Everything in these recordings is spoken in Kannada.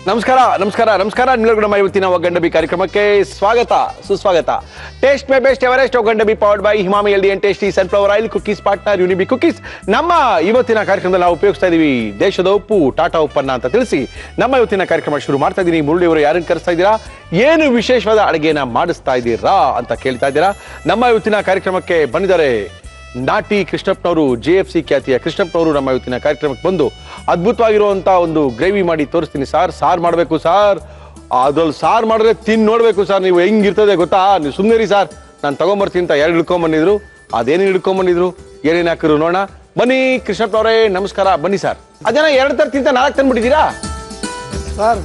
ನಮಸ್ಕಾರ ನಮಸ್ಕಾರ ನಮಸ್ಕಾರ ನಿಮ್ಮೆಲ್ಲರಿಗೂ ನಮ್ಮ ಇವತ್ತಿನ ಒಗ್ಗಂಡಬಿ ಕಾರ್ಯಕ್ರಮಕ್ಕೆ ಸ್ವಾಗತ ಸುಸ್ವಾಗತ. ಟೇಸ್ಟ್ ಮೈ ಬೆಸ್ಟ್ ಎವರೆಸ್ಟ್ ಒಗ್ಗಂಡಬಿ powered by Emami healthy and tasty sunflower oil cookies partner Unibic cookies. ನಮ್ಮ ಇವತ್ತಿನ ಕಾರ್ಯಕ್ರಮದಲ್ಲಿ ನಾವು ಉಪಯೋಗಿಸ್ತಾ ಇದೀವಿ ದೇಶದ ಉಪ್ಪು, ಟಾಟಾ ಉಪ್ಪನ್ನ ಅಂತ ತಿಳಿಸಿ ನಮ್ಮ ಇವತ್ತಿನ ಕಾರ್ಯಕ್ರಮ ಶುರು ಮಾಡ್ತಾ ಇದ್ದೀನಿ. ಮುರಳಿ ಅವರು ಯಾರನ್ನು ಕರೆಸ್ತಾ ಇದ್ದೀರಾ, ಏನು ವಿಶೇಷವಾದ ಅಡುಗೆನ ಮಾಡಿಸ್ತಾ ಇದ್ದೀರಾ ಅಂತ ಕೇಳ್ತಾ ಇದ್ದೀರಾ. ನಮ್ಮ ಇವತ್ತಿನ ಕಾರ್ಯಕ್ರಮಕ್ಕೆ ಬಂದಿದ್ದಾರೆ ನಾಟಿ ಕೃಷ್ಣಪ್ಪನವರು, JFC ಖ್ಯಾತಿಯ ಕೃಷ್ಣಪ್ಪನವರು ನಮ್ಮ ಇವತ್ತಿನ ಕಾರ್ಯಕ್ರಮಕ್ಕೆ ಬಂದು ಅದ್ಭುತವಾಗಿರುವಂತ ಒಂದು ಗ್ರೇವಿ ಮಾಡಿ ತೋರಿಸ್ತೀನಿ ಸರ್. ಸಾರು ಮಾಡಬೇಕು ಸರ್, ಅದ್ರಲ್ಲಿ ಸಾರು ಮಾಡಿದ್ರೆ ತಿನ್ ನೋಡ್ಬೇಕು ಸರ್, ನೀವು ಹೆಂಗಿರ್ತದೆ ಗೊತ್ತಾ, ನೀವು ಸುಮ್ಮನೆ ಸರ್ ನಾನು ತಗೊಂಬರ್ತೀನಿ ಅಂತ 2 ಹಿಡ್ಕೊಂಬಂದಿದ್ರು. ಅದೇನು ಹಿಡ್ಕೊಂಬಂದಿದ್ರು, ಏನೇನು ಹಾಕಿದ್ರು ನೋಡೋಣ ಬನ್ನಿ. ಕೃಷ್ಣಪ್ಪನವರೇ ನಮಸ್ಕಾರ, ಬನ್ನಿ ಸರ್. ಅದೇನ 2 ತರ್ತಿಂತ 4 ತಂದ್ಬಿಟ್ಟಿದ್ದೀರಾ ಸರ್?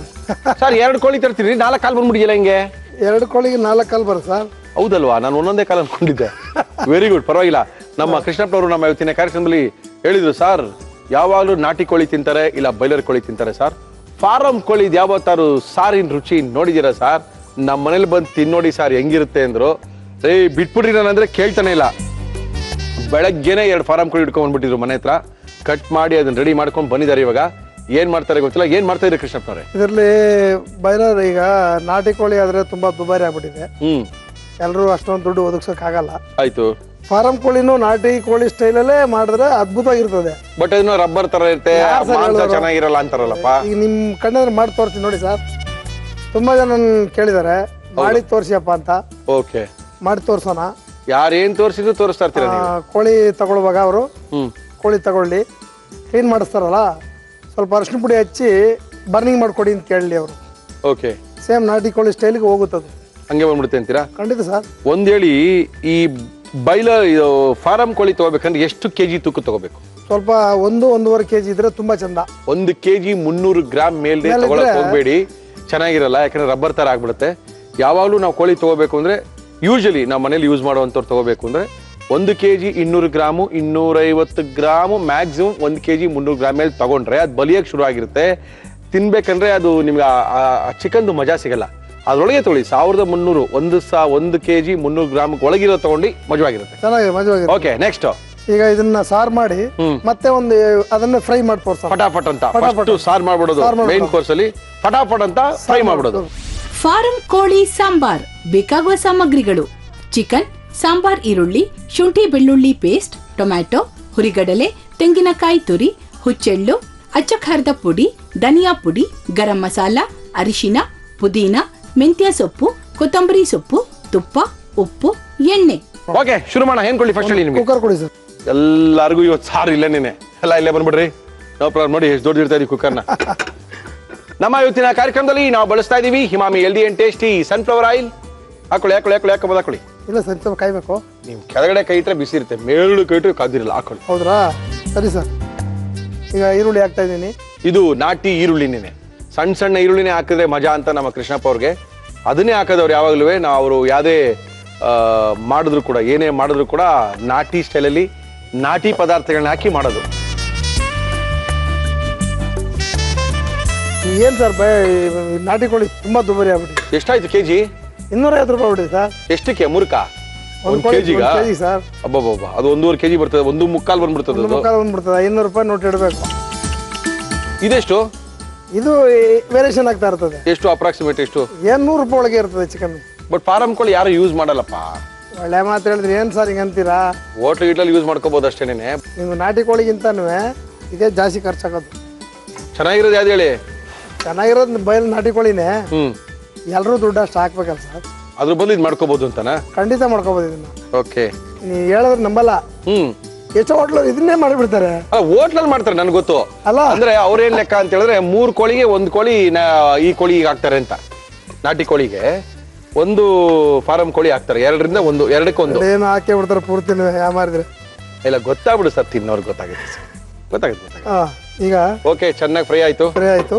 ಸರ್ 2 ಕೋಳಿ ತರ್ತೀರಿ, 4 ಕಾಲು ಬಂದ್ಬಿಟ್ಟಿಲ್ಲ ಹಿಂಗೆ? 2 ಕೋಳಿಗೆ 4 ಕಾಲು ಬರ ಸರ್? ಹೌದಲ್ವಾ, ನಾನು ಒಂದೊಂದೇ ಕಾಲ ಅನ್ಕೊಂಡಿದ್ದೆ. ವೆರಿ ಗುಡ್, ಪರವಾಗಿಲ್ಲ. ನಮ್ಮ ಕೃಷ್ಣಪ್ಪನವರು ನಮ್ಮ ಇವತ್ತಿನ ಕಾರ್ಯಕ್ರಮದಲ್ಲಿ ಹೇಳಿದ್ರು, ಸರ್ ಯಾವಾಗಲೂ ನಾಟಿ ಕೋಳಿ ತಿಂತಾರೆ ಇಲ್ಲ ಬೈಲರ್ ಕೋಳಿ ತಿಂತಾರೆ ಸರ್, ಫಾರಂ ಕೋಳಿ ಯಾವತ್ತಾರು ಸಾರಿನ ರುಚಿ ನೋಡಿದ್ದೀರಾ ಸರ್? ನಮ್ಮ ಮನೇಲಿ ಬಂದು ತಿನ್ನೋಡಿ ಸರ್ ಹೆಂಗಿರುತ್ತೆ ಅಂದ್ರು. ಬಿಟ್ಬಿಡ್ರಿ ನಾನಂದ್ರೆ ಕೇಳ್ತಾನೆ ಇಲ್ಲ. ಬೆಳಗ್ಗೆನೆ 2 ಫಾರಂ ಕೋಳಿ ಇಟ್ಕೊಂಡ್ ಬಂದ್ಬಿಟ್ಟಿದ್ರು ಮನೆ ಹತ್ರ, ಕಟ್ ಮಾಡಿ ಅದನ್ನ ರೆಡಿ ಮಾಡ್ಕೊಂಡು ಬಂದಿದ್ದಾರೆ. ಇವಾಗ ಏನ್ ಮಾಡ್ತಾರೆ ಗೊತ್ತಿಲ್ಲ. ಏನ್ ಮಾಡ್ತಾ ಇದ್ರಿ ಕೃಷ್ಣಪ್ಪನವ್ರೆ? ಇದರಲ್ಲಿ ಬೈಲರ್ ಈಗ ನಾಟಿ ಕೋಳಿ ಆದ್ರೆ ತುಂಬಾ ದುಬಾರಿ ಆಗ್ಬಿಟ್ಟಿದೆ, ಎಲ್ಲರೂ ಅಷ್ಟೊಂದು ದುಡ್ಡು ಒದಗಿಸಕ್ ಆಗಲ್ಲ. ಆಯ್ತು. ಫಾರಂ ಕೋಳಿನೂ ನಾಟಿ ಕೋಳಿ ಸ್ಟೈಲಲ್ಲೇ ಮಾಡಿದ್ರೆ ಅದ್ಭುತವಾಗಿರ್ತದೆ. ಬಟ್ ಅದನ್ನ ರಬ್ಬರ್ ತರ ಇರುತ್ತೆ, ಚೆನ್ನಾಗಿರಲ್ಲ ಅಂತಾರಲ್ಲಪ್ಪ. ಈಗ ನಿಮ್ ಕಣ್ಣಾದ್ರೆ ಮಾಡಿ ತೋರಿಸಿ ನೋಡಿ ಸರ್. ತುಂಬಾ ಜನ ಕೇಳಿದಾರೆ ಮಾಡಿ ತೋರಿಸಿಯಪ್ಪ ಅಂತ. ಓಕೆ, ಮಾಡಿ ತೋರ್ಸೋಣ. ಯಾರೇನ್ ತೋರಿಸಿದ್ರು ತೋರಿಸ್ತಾ ಇರ್ತೀರ ನೀವು? ಕೋಳಿ ತಗೊಳ್ಳುವಾಗ ಅವರು ಕೋಳಿ ತಗೊಳ್ಳಿ, ಕ್ಲೀನ್ ಮಾಡಿಸ್ತಾರಲ್ಲ, ಸ್ವಲ್ಪ ಅರಿಶಿನ ಪುಡಿ ಹಚ್ಚಿ ಬರ್ನಿಂಗ್ ಮಾಡ್ಕೊಡಿ ಅಂತ ಕೇಳಲಿ ಅವರು. ಓಕೆ, ಸೇಮ್ ನಾಟಿ ಕೋಳಿ ಸ್ಟೈಲ್ಗೆ ಹೋಗುತ್ತದೆ. ಹಂಗೆ ಬಂದ್ಬಿಡುತ್ತೆ ಅಂತೀರಾ? ಖಂಡಿತ ಸರ್. ಒಂದ್ ಹೇಳಿ, ಈ ಬೈಲರ್ ಫಾರಂ ಕೋಳಿ ತಗೋಬೇಕಂದ್ರೆ ಎಷ್ಟು ಕೆಜಿ ತೂಕ ತಗೋಬೇಕು? ಸ್ವಲ್ಪ 1-1.5 ಕೆಜಿ ಇದ್ರೆ ತುಂಬಾ ಚಂದ. 1 ಕೆಜಿ 300 ಗ್ರಾಮ್ ಮೇಲೆ ತಗೊಳಕ್ ಹೋಗ್ಬೇಡಿ, ಚೆನ್ನಾಗಿರಲ್ಲ. ಯಾಕಂದ್ರೆ ರಬ್ಬರ್ ತರ ಆಗ್ಬಿಡುತ್ತೆ. ಯಾವಾಗ್ಲೂ ನಾವು ಕೋಳಿ ತಗೋಬೇಕು ಅಂದ್ರೆ, ಯೂಶಲಿ ನಾವು ಮನೇಲಿ ಯೂಸ್ ಮಾಡುವಂತವ್ರು ತಗೋಬೇಕು ಅಂದ್ರೆ 1 KG 200 gram 250 gram maximum 1 KG 300 gram ಮೇಲೆ ತಗೊಂಡ್ರೆ ಅದು ಬಲಿಯಕ್ಕೆ ಶುರು ಆಗಿರುತ್ತೆ. ತಿನ್ಬೇಕಂದ್ರೆ ಅದು ನಿಮ್ಗೆ ಆ ಚಿಕನ್ದು ಮಜಾ ಸಿಗಲ್ಲ. ಅದ್ರೊಳಗೆ ತೊಗೊಳ್ಳಿ 1300 1 ಕೆಜಿ 300 ಗ್ರಾಮ್ ಒಳಗಿರೋ ತಗೊಂಡು ಮಜವಾಗಿರುತ್ತೆ, ಚೆನ್ನಾಗಿದೆ. ಓಕೆ, ನೆಕ್ಸ್ಟ್ ಈಗ ಇದನ್ನ ಸಾರ್ ಮಾಡಿ ಮತ್ತೆ ಒಂದು ಅದನ್ನ ಫ್ರೈ ಮಾಡಿ ತೋರ್ಸ. ಫಟಾಫಟ್ ಅಂತ ಫಸ್ಟ್ ಸಾರ್ ಮಾಡ್ಬಿಡೋದು. ಮೇನ್ ಕೋರ್ಸ್ ಅಲ್ಲಿ ಫಟಾಫಟ್ ಅಂತ ಫ್ರೈ ಮಾಡ್ಬಿಡೋದು. ಫಾರಂ ಕೋಳಿ ಸಾಂಬಾರ್ ಬೇಕಾಗುವ ಸಾಮಗ್ರಿಗಳು: ಚಿಕನ್, ಸಾಂಬಾರ್ ಈರುಳ್ಳಿ, ಶುಂಠಿ ಬೆಳ್ಳುಳ್ಳಿ ಪೇಸ್ಟ್, ಟೊಮ್ಯಾಟೊ, ಹುರಿಗಡಲೆ, ತೆಂಗಿನಕಾಯಿ ತುರಿ, ಹುಚ್ಚೆಳ್ಳು, ಅಚ್ಚ ಖಾರದ ಪುಡಿ, ಧನಿಯಾ ಪುಡಿ, ಗರಂ ಮಸಾಲ, ಅರಿಶಿನ, ಪುದೀನ, ಮೆಂತ್ಯ ಸೊಪ್ಪು, ಕೊತ್ತಂಬರಿ ಸೊಪ್ಪು, ತುಪ್ಪ, ಉಪ್ಪು, ಎಣ್ಣೆ. ಓಕೆ, ಶುರು ಮಾಡೋಣ. ಏನ್ ಕೊಡಿ ಫಸ್ಟ್ ಹೇಳಿ ನಿಮಗೆ? ಕುಕ್ಕರ್ ಕೊಡಿ ಸರ್. ಎಲ್ಲರಿಗೂ ಇವತ್ತು ಸಾರು ಇಲ್ಲ ನೆನೆ ಎಲ್ಲ ಇಲ್ಲೇ ಬಂದ್ಬಿಡ್ರಿ. No problem. ನೋಡಿ ಎಷ್ಟು ದೊಡ್ಡ ಇರ್ತಾ ಇದೀವಿ ಕುಕ್ಕರ್ನ. ನಮ್ಮ ಇವತ್ತಿನ ಕಾರ್ಯಕ್ರಮದಲ್ಲಿ ನಾವು ಬಳಸ್ತಾ ಇದೀವಿ Emami healthy and tasty sunflower oil. ಹಾಕೊಳ್ಳಿ. ಇಲ್ಲ ಸರ್, ಸ್ವಲ್ಪ ಕಾಯ್ಬೇಕು. ನೀವು ಕೆಳಗಡೆ ಕೈ ಇಟ್ರೆ ಬಿಸಿ ಇರುತ್ತೆ, ಮೇಲ್ಗಡೆ ಕೈ ಇಟ್ರೆ ಕಾದಿರಲ್ಲ. ಹಾಕೊಳ್ಳಿ. ಹೌದ್ರಾ? ಸರಿ ಸರ್. ಈಗ ಈರುಳ್ಳಿ ಹಾಕ್ತಾ ಇದ್ದೀನಿ. ಇದು ನಾಟಿ ಈರುಳ್ಳಿನೇ, ಸಣ್ಣ ಈರುಳ್ಳಿನೇ ಹಾಕಿದ್ರೆ ಮಜಾ ಅಂತ ನಮ್ಮ ಕೃಷ್ಣಪ್ಪ ಅವ್ರಿಗೆ. ಅದನ್ನೇ ಹಾಕೋದವ್ರು ಯಾವಾಗಲೂ. ನಾವು ಅವರು ಯಾವುದೇ ಮಾಡಿದ್ರು ಕೂಡ, ಏನೇ ಮಾಡಿದ್ರು ಕೂಡ ನಾಟಿ ಸ್ಟೈಲಲ್ಲಿ ನಾಟಿ ಪದಾರ್ಥಗಳನ್ನ ಹಾಕಿ ಮಾಡೋದು. ಏನ್ ಸರ್ ನಾಟಿ ಕೋಳಿ ತುಂಬಾ ದುಬಾರಿ ಆಗ್ಬಿಟ್ಟಿದೆ. ಎಷ್ಟಾಯ್ತು ಕೆಜಿ? 250 ರೂಪಾಯಿ ಬಿಡಿ ಸರ್. ಎಷ್ಟಕ್ಕೆ? ಮುರುಕ 1 ಕೆಜಿಗ? ಸರ್ ಅಬ್ಬಬ್ಬ, ಅದು 1.5 ಕೆಜಿ ಬರ್ತದೆ, 1.25 ಬಂದ್ಬಿಡ್ತದೆ. 500 ರೂಪಾಯಿ ನೋಟ್ ಇಡಬೇಕು. ಇದೆಷ್ಟು? ಇದು ವೇರಿಯೇಷನ್ ಆಗ್ತಾ ಇರ್ತದೆ. ಎಷ್ಟು ಅಪ್ರಾಕ್ಸಿಮೇಟ್? ಎಷ್ಟು? 100 ರೂಪಾಯಿ ಒಳಗೆ ಇರ್ತದೆ ಚಿಕನ್. ಬಟ್ ಫಾರಂ ಕೋಳಿ ಯಾರು ಯೂಸ್ ಮಾಡಲ್ಲಪ್ಪ. ಒಳ್ಳೆ ಮಾತು ಹೇಳಿದ್ರಿ. ಏನ್ ಸರ್ ಹಿಂಗಂತೀರಾ? ಹೋಟ್ಲ್ ಗಿಟ್ಲಲ್ಲಿ ಯೂಸ್ ಮಾಡ್ಕೋಬಹುದು ಅಷ್ಟೇನೆ. ನಿಮ್ಗೆ ನಾಟಿ ಕೋಳಿಗಿಂತಾನು ಇದೇ ಜಾಸ್ತಿ ಖರ್ಚಾಗೋದು. ಚೆನ್ನಾಗಿರೋದು ಯಾವ್ದು ಹೇಳಿ? ಚೆನ್ನಾಗಿರೋದು ಬಯಲು ನಾಟಿ ಕೋಳಿನೇ. ಎಲ್ಲರೂ ದುಡ್ಡು ಅಷ್ಟು ಹಾಕ್ಬೇಕಲ್ಲ ಸರ್. ಅದ್ರ ಬದಲು ಇದು ಮಾಡ್ಕೋಬಹುದು ಅಂತನಾ? ಖಂಡಿತ ಮಾಡ್ಕೋಬಹುದು ಇದನ್ನ. ಓಕೆ, ನೀ ಹೇಳಿದ್ರೆ ನಂಬಲ್ಲ. ಎಷ್ಟೋ ಹೋಟ್ಲು ಇದನ್ನೇ ಮಾಡಿಬಿಡ್ತಾರೆ. ಹೋಟ್ಲಲ್ಲಿ ಮಾಡ್ತಾರೆ, ನನ್ಗೆ ಗೊತ್ತು. ಅಲ್ಲ ಅಂದ್ರೆ ಅವ್ರೇನ್ ಲೆಕ್ಕ ಅಂತ ಹೇಳಿದ್ರೆ 3 ಕೋಳಿಗೆ 1 ಕೋಳಿ ಈ ಕೋಳಿ ಹಾಕ್ತಾರೆ ಅಂತ. ನಾಟಿ ಕೋಳಿಗೆ 1 ಫಾರಂ ಕೋಳಿ ಹಾಕ್ತಾರೆ, 2ರಿಂದ 1, 2ಕ್ಕೆ 1 ಏನು ಹಾಕಿ ಬಿಡ್ತಾರೆ ಪೂರ್ತಿ ಯಾವ ಮಾರಿದ್ರೆ. ಇಲ್ಲ, ಗೊತ್ತಾಗ್ಬಿಡು ಸರ್, ತಿನ್ನೋರ್ಗೆ ಗೊತ್ತಾಗುತ್ತೆ. ಈಗ ಓಕೆ, ಚೆನ್ನಾಗಿ ಫ್ರೈ ಆಯ್ತು.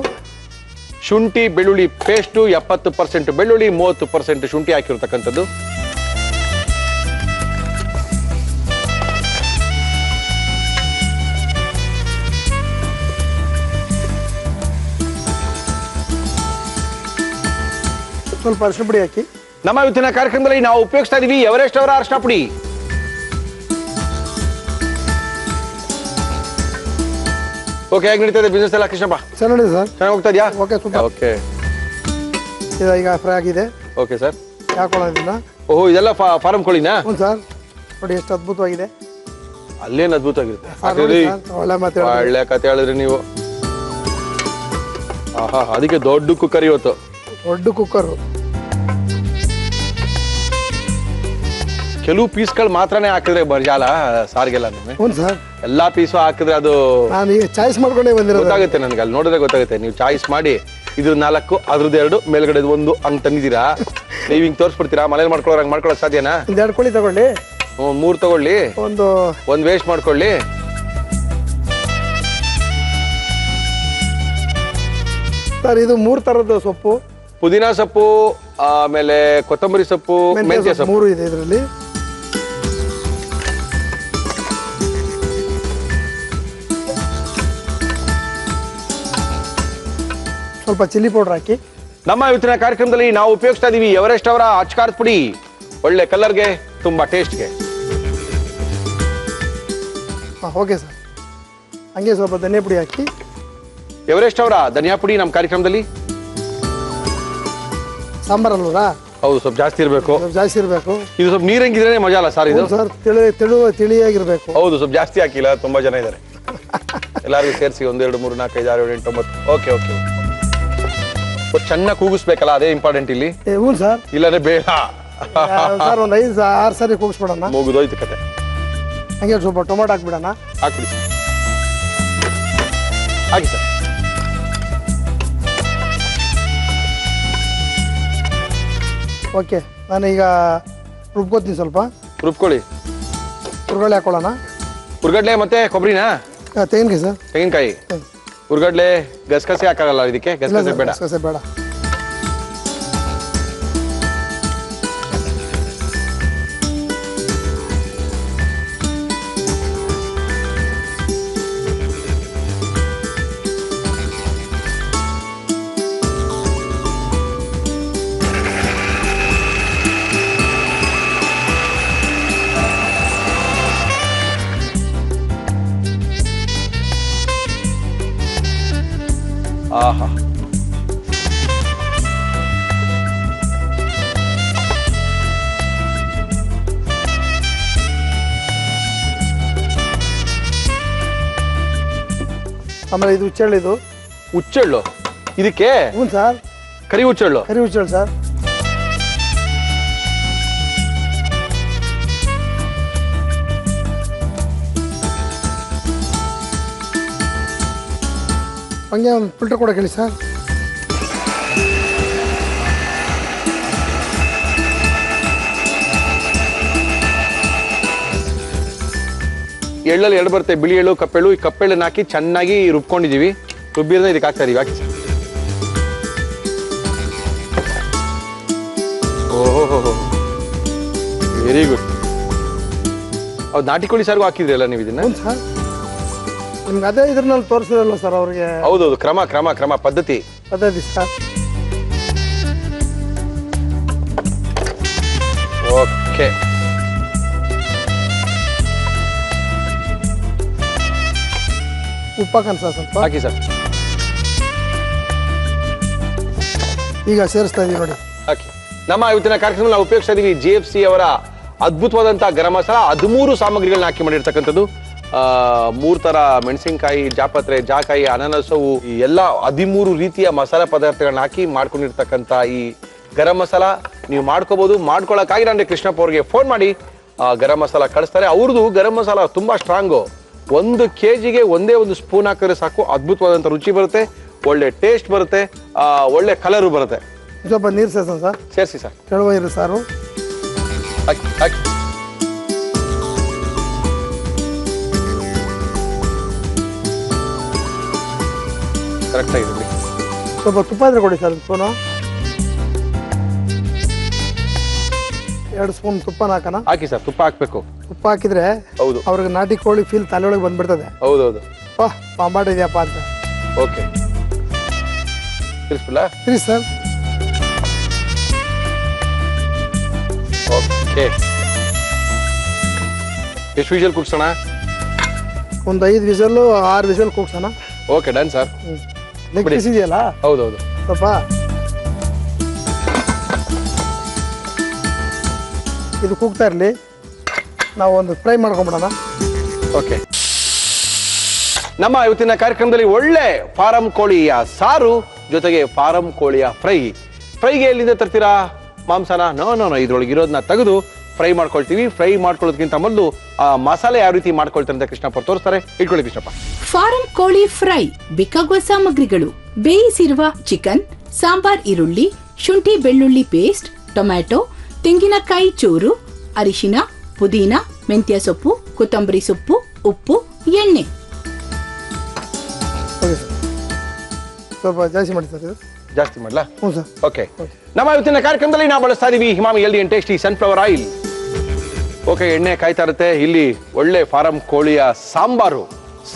ಶುಂಠಿ ಬೆಳ್ಳುಳ್ಳಿ ಪೇಸ್ಟು 70% ಬೆಳ್ಳುಳ್ಳಿ, 30% ಶುಂಠಿ ಹಾಕಿರ್ತಕ್ಕಂಥದ್ದು. ಸ್ವಲ್ಪ ಅರಿಶಿನ ಪುಡಿ ಹಾಕಿ. ನಮ್ಮ ಇವತ್ತಿನ ಕಾರ್ಯಕ್ರಮದಲ್ಲಿ ನಾವು ಉಪಯೋಗಿಸ್ತಾ ಇದೀವಿ ಎವರೆಸ್ಟ್ ಅವರ ಅರಿಶಿನ ಪುಡಿ. ಓಕೆ, ಹೇಗೆ ನಡೀತದೆ ಬಿಸ್ನೆಸ್ ಎಲ್ಲ ಕೃಷ್ಣಪ್ಪ? ಚೆನ್ನಾಗಿದೆ ಸರ್. ಚೆನ್ನಾಗಿ ಹೋಗ್ತಾ ಇದೆಯಾ? Okay, super. ಓಕೆ ಇದು ಈಗ ಫ್ರೈ ಆಗಿದೆ. Okay sir. ಹಾಕೊಳ್ಳೋದಿಲ್ಲ. ಓಹೋ, ಇದೆಲ್ಲ ಫಾರಂ ಕೋಳಿನಾ? ಹ್ಞೂ ಸರ್, ನೋಡಿ ಎಷ್ಟು ಅದ್ಭುತವಾಗಿದೆ. ಅಲ್ಲೇನು ಅದ್ಭುತವಾಗಿರುತ್ತೆ. ಸರ್, ನೋಡಿ ಸರ್, ಒಳ್ಳೆ ಮಾತು ಹೇಳಿದ್ರಿ. ಒಳ್ಳೆ ಕತೆ ಹೇಳಿದ್ರಿ ನೀವು. ಆಹಾ, ಅದಕ್ಕೆ ದೊಡ್ಡ ಕುಕ್ಕರ್ ಇವತ್ತು. ದೊಡ್ಡ ಕುಕ್ಕರು. ಕೆಲವು ಪೀಸ್ಗಳು ಮಾತ್ರನೇ ಹಾಕಿದ್ರೆ ಬರ್ಜಾಲ ಸಾರಿಗೆಲ್ಲ. ಹ್ಞೂ ಸರ್, ಎಲ್ಲಾ ಪೀಸು ಹಾಕಿದ್ರೆ ಅದು ನಾನು ಈಗ ಚಾಯ್ಸ್ ಮಾಡ್ಕೊಂಡೇ ಬಂದಿರೋದು. ಗೊತ್ತಾಗುತ್ತೆ ನನಗೆ, ಅಲ್ಲಿ ನೋಡಿದ್ರೆ ಗೊತ್ತಾಗುತ್ತೆ. ನೀವು ಚಾಯ್ಸ್ ಮಾಡಿ ಇದ್ರ 4 ಅದ್ರದ್ದು 2 ಮೇಲ್ಗಡೆ 1 ಹಂಗ್ ತಂದಿದ್ದೀರಾ. ನೀವು ಹಿಂಗ್ ತೋರಿಸ್ಬಿಡ್ತೀರಾ? ಮನೇಲಿ ಮಾಡ್ಕೊಳ್ಳೋಕೆ ಸಾಧ್ಯನಾ? 2 ಕೋಳಿ ತಗೊಳ್ಳಿ. 3 ತಗೊಳ್ಳಿ, ಒಂದು ವೇಸ್ಟ್ ಮಾಡ್ಕೊಳ್ಳಿ. ಸರ್, ಇದು 3 ಥರದ ಸೊಪ್ಪು. ಪುದೀನಾ ಸೊಪ್ಪು, ಆಮೇಲೆ ಕೊತ್ತಂಬರಿ ಸೊಪ್ಪು, ಮೆಂತ್ಯ ಸೊಪ್ಪು 3 ಇದೆ ಇದರಲ್ಲಿ. ಸ್ವಲ್ಪ ಚಿಲ್ಲಿ ಪೌಡರ್ ಹಾಕಿ. ನಮ್ಮ ಇವತ್ತಿನ ಕಾರ್ಯಕ್ರಮದಲ್ಲಿ ನಾವು ಉಪಯೋಗಿಸ್ತಾ ಇದೀವಿ ಎವರೆಸ್ಟ್ ಅವರ ಅಚ್ಕಾರದ ಪುಡಿ. ಒಳ್ಳೆ ಕಲರ್ಗೆ, ತುಂಬಾ ಟೇಸ್ಟ್ಗೆ. ಓಕೆ ಸರ್, ಹಂಗೆ ಸ್ವಲ್ಪ ಧನಿಯಾ ಪುಡಿ ಹಾಕಿ. ಎವರೆಸ್ಟ್ ಅವರ ಧನಿಯಾ ಪುಡಿ ನಮ್ಮ ಕಾರ್ಯಕ್ರಮದಲ್ಲಿ. ಸಾಂಬಾರಲ್ವರಾ? ಹೌದು, ಸ್ವಲ್ಪ ಜಾಸ್ತಿ ಇರಬೇಕು. ಜಾಸ್ತಿ ಇರಬೇಕು. ಇದು ಸ್ವಲ್ಪ ನೀರಂಗಿದ್ರೆ ಮಜಾ ಅಲ್ಲ ಸರ್ ಇದು? ಸರ್, ತಿಳಿಯಾಗಿರ್ಬೇಕು. ಹೌದು, ಸ್ವಲ್ಪ ಜಾಸ್ತಿ ಹಾಕಿಲ್ಲ, ತುಂಬಾ ಜನ ಇದ್ದಾರೆ. ಎಲ್ಲರಿಗೂ ಸೇರಿಸಿ 1 2 3 4 5 6 7 8 9. Okay okay. ಚೆನ್ನಾಗಿ ಕೂಗಿಸ್ಬೇಕಲ್ಲ, ಅದೇ ಇಂಪಾರ್ಟೆಂಟ್ ಇಲ್ಲಿ. ಹ್ಞೂ ಸರ್, ಇಲ್ಲಾಂದ್ರೆ ಬೇಡ ಸರ್. ಒಂದು 5 6 ಸಾರಿ ಕೂಗಿಸ್ಬಿಡೋಣ. ಮುಗಿದೋಯ್ತು ಕತೆ. ಹಂಗೆ ಸ್ವಲ್ಪ ಟೊಮಾಟೊ ಹಾಕ್ಬಿಡೋಣ. ಹಾಕ್ಬಿಡಿ ಹಾಕಿ ಸರ್. ಓಕೆ, ನಾನೀಗ ರುಬ್ಕೋತೀನಿ. ಸ್ವಲ್ಪ ರುಬ್ಕೊಳ್ಳಿ. ಹುರ್ಗಡ್ಲೆ ಹಾಕೊಳ್ಳೋಣ. ಹುರ್ಗಡ್ಲೆ ಮತ್ತೆ ಕೊಬ್ಬರಿನಾ? ತೆಂಗಿನಕಾಯಿ ಸರ್. ತೆಂಗಿನಕಾಯಿ, ಹುರ್ಗಡ್ಲೆ, ಗಸಗಸೆ ಹಾಕಾಗಲ್ಲ ಇದಕ್ಕೆ? ಗಸಗಸೆ ಬೇಡ. ಗಸಗಸೆ ಬೇಡ. ಆಹಾ, ಆಮೇಲೆ ಇದು ಹುಚ್ಚೆಳ್ಳು. ಇದು ಹುಚ್ಚೆಳ್ಳು ಇದಕ್ಕೆ? ಹ್ಞೂ ಸರ್, ಕರಿ ಹುಚ್ಚೆಳ್ಳು. ಕರಿ ಹುಚ್ಚೆಳ್ಳು ಸರ್. ಹಂಗೆ ಒಂದು ಫಿಲ್ಟರ್ ಕೂಡ ಕೇಳಿ ಸರ್. ಎಳ್ಳಲ್ಲಿ 2 ಬರುತ್ತೆ, ಬಿಳಿ ಎಳ್ಳು, ಕಪ್ಪೆಳ್ಳು. ಈ ಕಪ್ಪೆಳ್ಳನ್ನ ಹಾಕಿ ಚೆನ್ನಾಗಿ ರುಬ್ಕೊಂಡಿದೀವಿ. ರುಬ್ಬಿರೋದನ್ನ ಇದಕ್ಕೆ ಹಾಕ್ತಾ ಇದೀವಿ. ಹಾಕಿ ಸರ್. ಓಹೋ, ವೆರಿ ಗುಡ್. ಹೌದು, ನಾಟಿ ಕೋಳಿ ಸಾರಿಗೂ ಹಾಕಿದ್ರಿ ಅಲ್ಲ ನೀವು ಇದನ್ನ? ಹ್ಞೂ ಸರ್, ನಿಮ್ಗೆ ಅದೇ ಇದ್ರಲ್ಲಿ ತೋರಿಸಿರಲ್ಲ ಸರ್ ಅವ್ರಿಗೆ. ಹೌದೌದು, ಕ್ರಮ ಕ್ರಮ ಕ್ರಮ ಪದ್ಧತಿ ಸರ್. ಓಕೆ. ಉಪ್ಪು ಹಾಕೋಣ ಸರ್ ಸ್ವಲ್ಪ. ಹಾಕಿ ಸರ್. ಈಗ ಸೇರಿಸ್ತಾ ಇದೀವಿ ನೋಡಿ. ಹಾಕಿ. ನಮ್ಮ ಇವತ್ತಿನ ಕಾರ್ಯಕ್ರಮ ನಾವು ಉಪಯೋಗಿಸ್ತಾ ಇದೀವಿ JFC ಅವರ ಅದ್ಭುತವಾದಂತಹ ಗರಂ ಮಸಾಲ. 13 ಸಾಮಗ್ರಿಗಳನ್ನ ಹಾಕಿ ಮಾಡಿರ್ತಕ್ಕಂಥದ್ದು. 3 ತರ ಮೆಣಸಿನಕಾಯಿ, ಜಾಪತ್ರೆ, ಜಾಕಾಯಿ, ಅನಾನಸವು, ಈ ಎಲ್ಲ 13 ರೀತಿಯ ಮಸಾಲೆ ಪದಾರ್ಥಗಳನ್ನ ಹಾಕಿ ಮಾಡ್ಕೊಂಡಿರ್ತಕ್ಕಂಥ ಈ ಗರಂ ಮಸಾಲ ನೀವು ಮಾಡ್ಕೋಬಹುದು. ಮಾಡ್ಕೊಳಕ್ಕಾಗಿ ನಾನು ಕೃಷ್ಣಪ್ಪ ಅವ್ರಿಗೆ ಫೋನ್ ಮಾಡಿ ಗರಂ ಮಸಾಲ ಕಳಿಸ್ತಾರೆ. ಅವ್ರದ್ದು ಗರಂ ಮಸಾಲ ತುಂಬಾ ಸ್ಟ್ರಾಂಗು. 1 kgಗೆ ಒಂದೇ 1 ಸ್ಪೂನ್ ಹಾಕಿದ್ರೆ ಸಾಕು, ಅದ್ಭುತವಾದಂಥ ರುಚಿ ಬರುತ್ತೆ, ಒಳ್ಳೆ ಟೇಸ್ಟ್ ಬರುತ್ತೆ, ಒಳ್ಳೆ ಕಲರು ಬರುತ್ತೆ. ಸ್ವಲ್ಪ ನೀರು ಸೇರ್ಸೋಣ ಸರ್. ಸೇರಿಸಿ ಸರ್. ಕೆಳವ ಇರು ಸಾರು. ಹಾಕಿ ಹಾಕಿ. ಕರೆಕ್ಟ್ ಆಗಿರಲಿ. ಸ್ವಲ್ಪ ತುಪ್ಪ ಇದ್ರೆ ಕೊಡಿ ಸರ್. ಸ್ಪೂನು 2 ಸ್ಪೂನ್ ತುಪ್ಪನ ಹಾಕೋಣ. ಹಾಕಿ ಸರ್, ತುಪ್ಪ ಹಾಕ್ಬೇಕು. ತುಪ್ಪ ಹಾಕಿದ್ರೆ ಹೌದು, ಅವ್ರಿಗೆ ನಾಟಿ ಕೋಳಿ ಫೀಲ್ ತಲೆಯೊಳಗೆ ಬಂದ್ಬಿಡ್ತದೆ. ಹೌದೌದು. ಮಾಡಿದ್ಯಪ್ಪ ಅಂತ. ಓಕೆ, ತಿರ್ಸ್ಬಿಡ್ಲಾ? ಸರಿ ಸರ್. ಓಕೆ, ಎಷ್ಟು ವಿಷಲ್ ಕೂಗ್ಸೋಣ? ಒಂದು 5 ವಿಷಲ್ಲು 6 ವಿಷಲ್ ಕೂಗ್ಸೋಣ. Okay done sir. Leg piece ಇದೆಯಲ್ಲ ಹೌದೌದು. ಸ್ವಲ್ಪ ಇದು ಕೂಗ್ತಾ ಇರಲಿ, ನಾವು ಒಂದು ಫ್ರೈ ಮಾಡ್ಕೊಂಬಿಡೋಣ. ಓಕೆ, ನಮ್ಮ ಇವತ್ತಿನ ಕಾರ್ಯಕ್ರಮದಲ್ಲಿ ಒಳ್ಳೆ ಫಾರಂ ಕೋಳಿಯ ಸಾರು ಜೊತೆಗೆ ಫಾರಂ ಕೋಳಿಯ ಫ್ರೈಗೆ ಎಲ್ಲಿಂದ ತರ್ತೀರಾ ಮಾಂಸನ? ನೋ ಇದ್ರೊಳಗೆ ಇರೋದನ್ನ ತೆಗೆದು ಫ್ರೈ ಮಾಡ್ಕೊಳ್ತೀವಿ. ಫ್ರೈ ಮಾಡ್ಕೊಳ್ಳೋದಕ್ಕಿಂತ ಮೊದಲು ಆ ಮಸಾಲೆ ಯಾವ ರೀತಿ ಮಾಡ್ಕೊಳ್ತಾರೆ ಅಂತ ಕೃಷ್ಣಪ್ಪ ತೋರಿಸ್ತಾರೆ. ಇಟ್ಕೊಳ್ಳಿ ಕೃಷ್ಣಪ್ಪ. ಫಾರಂ ಕೋಳಿ ಫ್ರೈ ಬೇಕಾಗುವ ಸಾಮಗ್ರಿಗಳು: ಬೇಯಿಸಿರುವ ಚಿಕನ್, ಸಾಂಬಾರ್ ಈರುಳ್ಳಿ, ಶುಂಠಿ ಬೆಳ್ಳುಳ್ಳಿ ಪೇಸ್ಟ್, ಟೊಮ್ಯಾಟೊ, ತೆಂಗಿನಕಾಯಿ ಚೂರು, ಅರಿಶಿನ, ಪುದೀನ, ಮೆಂತ್ಯ ಸೊಪ್ಪು, ಕೊತ್ತಂಬರಿ ಸೊಪ್ಪು, ಉಪ್ಪು, ಎಣ್ಣೆ. ಓಕೆ ಸರ್, ಸ್ವಲ್ಪ ಜಾಸ್ತಿ ಮಾಡಿ ಸರ್. ಜಾಸ್ತಿ ಮಾಡಲಾ? ಹ್ಞೂ ಸರ್. ಓಕೆ, ನಮ್ಮ ಇವತ್ತಿನ ಕಾರ್ಯಕ್ರಮದಲ್ಲಿ ನಾವು ಬಳಸ್ತಾ ಇದೀವಿ Emami healthy and tasty sunflower oil. Okay, ಎಣ್ಣೆ ಕಾಯ್ತಾ ಇರುತ್ತೆ. ಇಲ್ಲಿ ಒಳ್ಳೆ ಫಾರಂ ಕೋಳಿಯ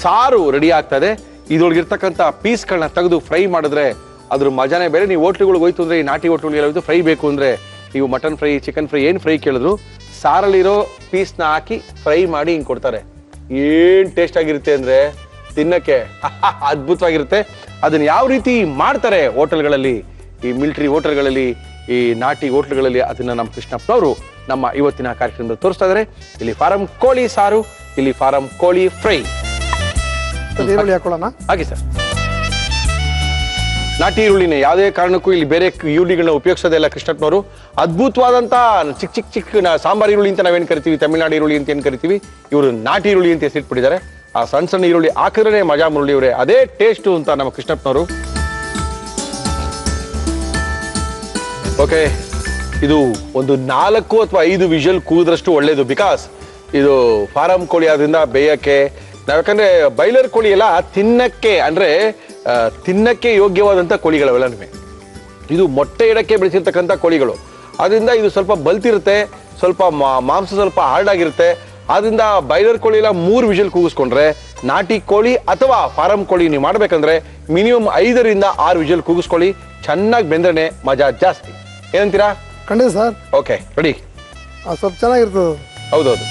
ಸಾರು ರೆಡಿ ಆಗ್ತದೆ. ಇದ್ರೊಳಗಿರ್ತಕ್ಕಂಥ ಪೀಸ್ಗಳನ್ನ ತೆಗೆದು ಫ್ರೈ ಮಾಡಿದ್ರೆ ಅದ್ರ ಮಜಾನೇ ಬೇರೆ. ನೀವು ಹೋಟ್ಲುಗಳಿಗೆ ಹೋಯ್ತು ಅಂದ್ರೆ, ಈ ನಾಟಿ ಹೋಟ್ಲುಗಳಿಗೆ ಹೋಯ್ತು ಫ್ರೈ ಬೇಕು ಅಂದ್ರೆ, ನೀವು ಮಟನ್ ಫ್ರೈ, ಚಿಕನ್ ಫ್ರೈ ಏನು ಫ್ರೈ ಕೇಳಿದ್ರು ಸಾರಲ್ಲಿರೋ ಪೀಸ್ನ ಹಾಕಿ ಫ್ರೈ ಮಾಡಿ ಹಿಂಗೆ ಕೊಡ್ತಾರೆ. ಏನ್ ಟೇಸ್ಟ್ ಆಗಿರುತ್ತೆ ಅಂದ್ರೆ ತಿನ್ನಕ್ಕೆ ಅದ್ಭುತವಾಗಿರುತ್ತೆ. ಅದನ್ನ ಯಾವ ರೀತಿ ಮಾಡ್ತಾರೆ ಹೋಟೆಲ್ಗಳಲ್ಲಿ, ಈ ಮಿಲಿಟರಿ ಹೋಟೆಲ್ಗಳಲ್ಲಿ, ಈ ನಾಟಿ ಹೋಟ್ಲುಗಳಲ್ಲಿ, ಅದನ್ನ ನಮ್ಮ ಕೃಷ್ಣಪ್ಪನವರು ನಮ್ಮ ಇವತ್ತಿನ ಕಾರ್ಯಕ್ರಮದಲ್ಲಿ ತೋರಿಸ್ತಾ ಇದ್ದಾರೆ. ಇಲ್ಲಿ ಫಾರಂ ಕೋಳಿ ಸಾರು, ಇಲ್ಲಿ ಫಾರಂ ಕೋಳಿ ಫ್ರೈ. ಈರುಳ್ಳಿ ಹಾಕೊಳ್ಳೋಣ. ಹಾಗೆ ಸರ್, ನಾಟಿ ಈರುಳ್ಳಿನೇ, ಯಾವುದೇ ಕಾರಣಕ್ಕೂ ಇಲ್ಲಿ ಬೇರೆ ಈರುಳ್ಳಿಗಳನ್ನ ಉಪಯೋಗಿಸೋದೇ ಇಲ್ಲ ಕೃಷ್ಣಪ್ಪನವರು. ಅದ್ಭುತವಾದಂತ ಚಿಕ್ಕ ಸಾಂಬಾರ್ ಈರುಳ್ಳಿ ಅಂತ ನಾವೇನ್ ಕರಿತೀವಿ, ತಮಿಳ್ನಾಡು ಈರುಳ್ಳಿ ಅಂತ ಏನ್ ಕರಿತೀವಿ, ಇವರು ನಾಟಿ ಈರುಳ್ಳಿ ಅಂತ ಹೆಸರಿಟ್ಬಿಟ್ಟಿದ್ದಾರೆ. ಆ ಸಣ್ಣ ಈರುಳ್ಳಿ ಹಾಕಿದ್ರೆ ಮಜಾ ಮುರುಳಿ ಅವರೇ, ಅದೇ ಟೇಸ್ಟು ಅಂತ ನಮ್ಮ ಕೃಷ್ಣಪ್ಪನವರು. ಓಕೆ, ಇದು ಒಂದು 4 ಅಥವಾ 5 ವಿಷಲ್ ಕೂಗಿದ್ರಷ್ಟು ಒಳ್ಳೇದು. ಬಿಕಾಸ್ ಇದು ಫಾರಂ ಕೋಳಿ ಆದ್ರಿಂದ ಬೇಯಕ್ಕೆ ಯಾಕಂದ್ರೆ ಬೈಲರ್ ಕೋಳಿ ಎಲ್ಲ ತಿನ್ನಕ್ಕೆ ಯೋಗ್ಯವಾದಂಥ ಕೋಳಿಗಳವೆಲ್ಲನೂ. ಇದು ಮೊಟ್ಟೆ ಇಡಕ್ಕೆ ಬೆಳೆಸಿರ್ತಕ್ಕಂಥ ಕೋಳಿಗಳು. ಅದರಿಂದ ಇದು ಸ್ವಲ್ಪ ಬಲ್ತಿರುತ್ತೆ, ಸ್ವಲ್ಪ ಮಾಂಸ ಸ್ವಲ್ಪ ಹಾರ್ಡ್ ಆಗಿರುತ್ತೆ. ಆದ್ರಿಂದ ಬೈಲರ್ ಕೋಳಿ ಎಲ್ಲ 3 ವಿಷಲ್ ಕೂಗಿಸ್ಕೊಂಡ್ರೆ, ನಾಟಿ ಕೋಳಿ ಅಥವಾ ಫಾರಂ ಕೋಳಿ ನೀವು ಮಾಡ್ಬೇಕಂದ್ರೆ ಮಿನಿಮಮ್ 5 ರಿಂದ 6 ವಿಷಲ್ ಕೂಗಿಸ್ಕೊಳ್ಳಿ. ಚೆನ್ನಾಗಿ ಬೆಂದ್ರೆ ಮಜಾ ಜಾಸ್ತಿ. ಏನಂತೀರಾ? ಖಂಡಿತ ಸರ್. Okay, ready. ಸ್ವಲ್ಪ ಚೆನ್ನಾಗಿರ್ತದೆ. ಹೌದೌದು.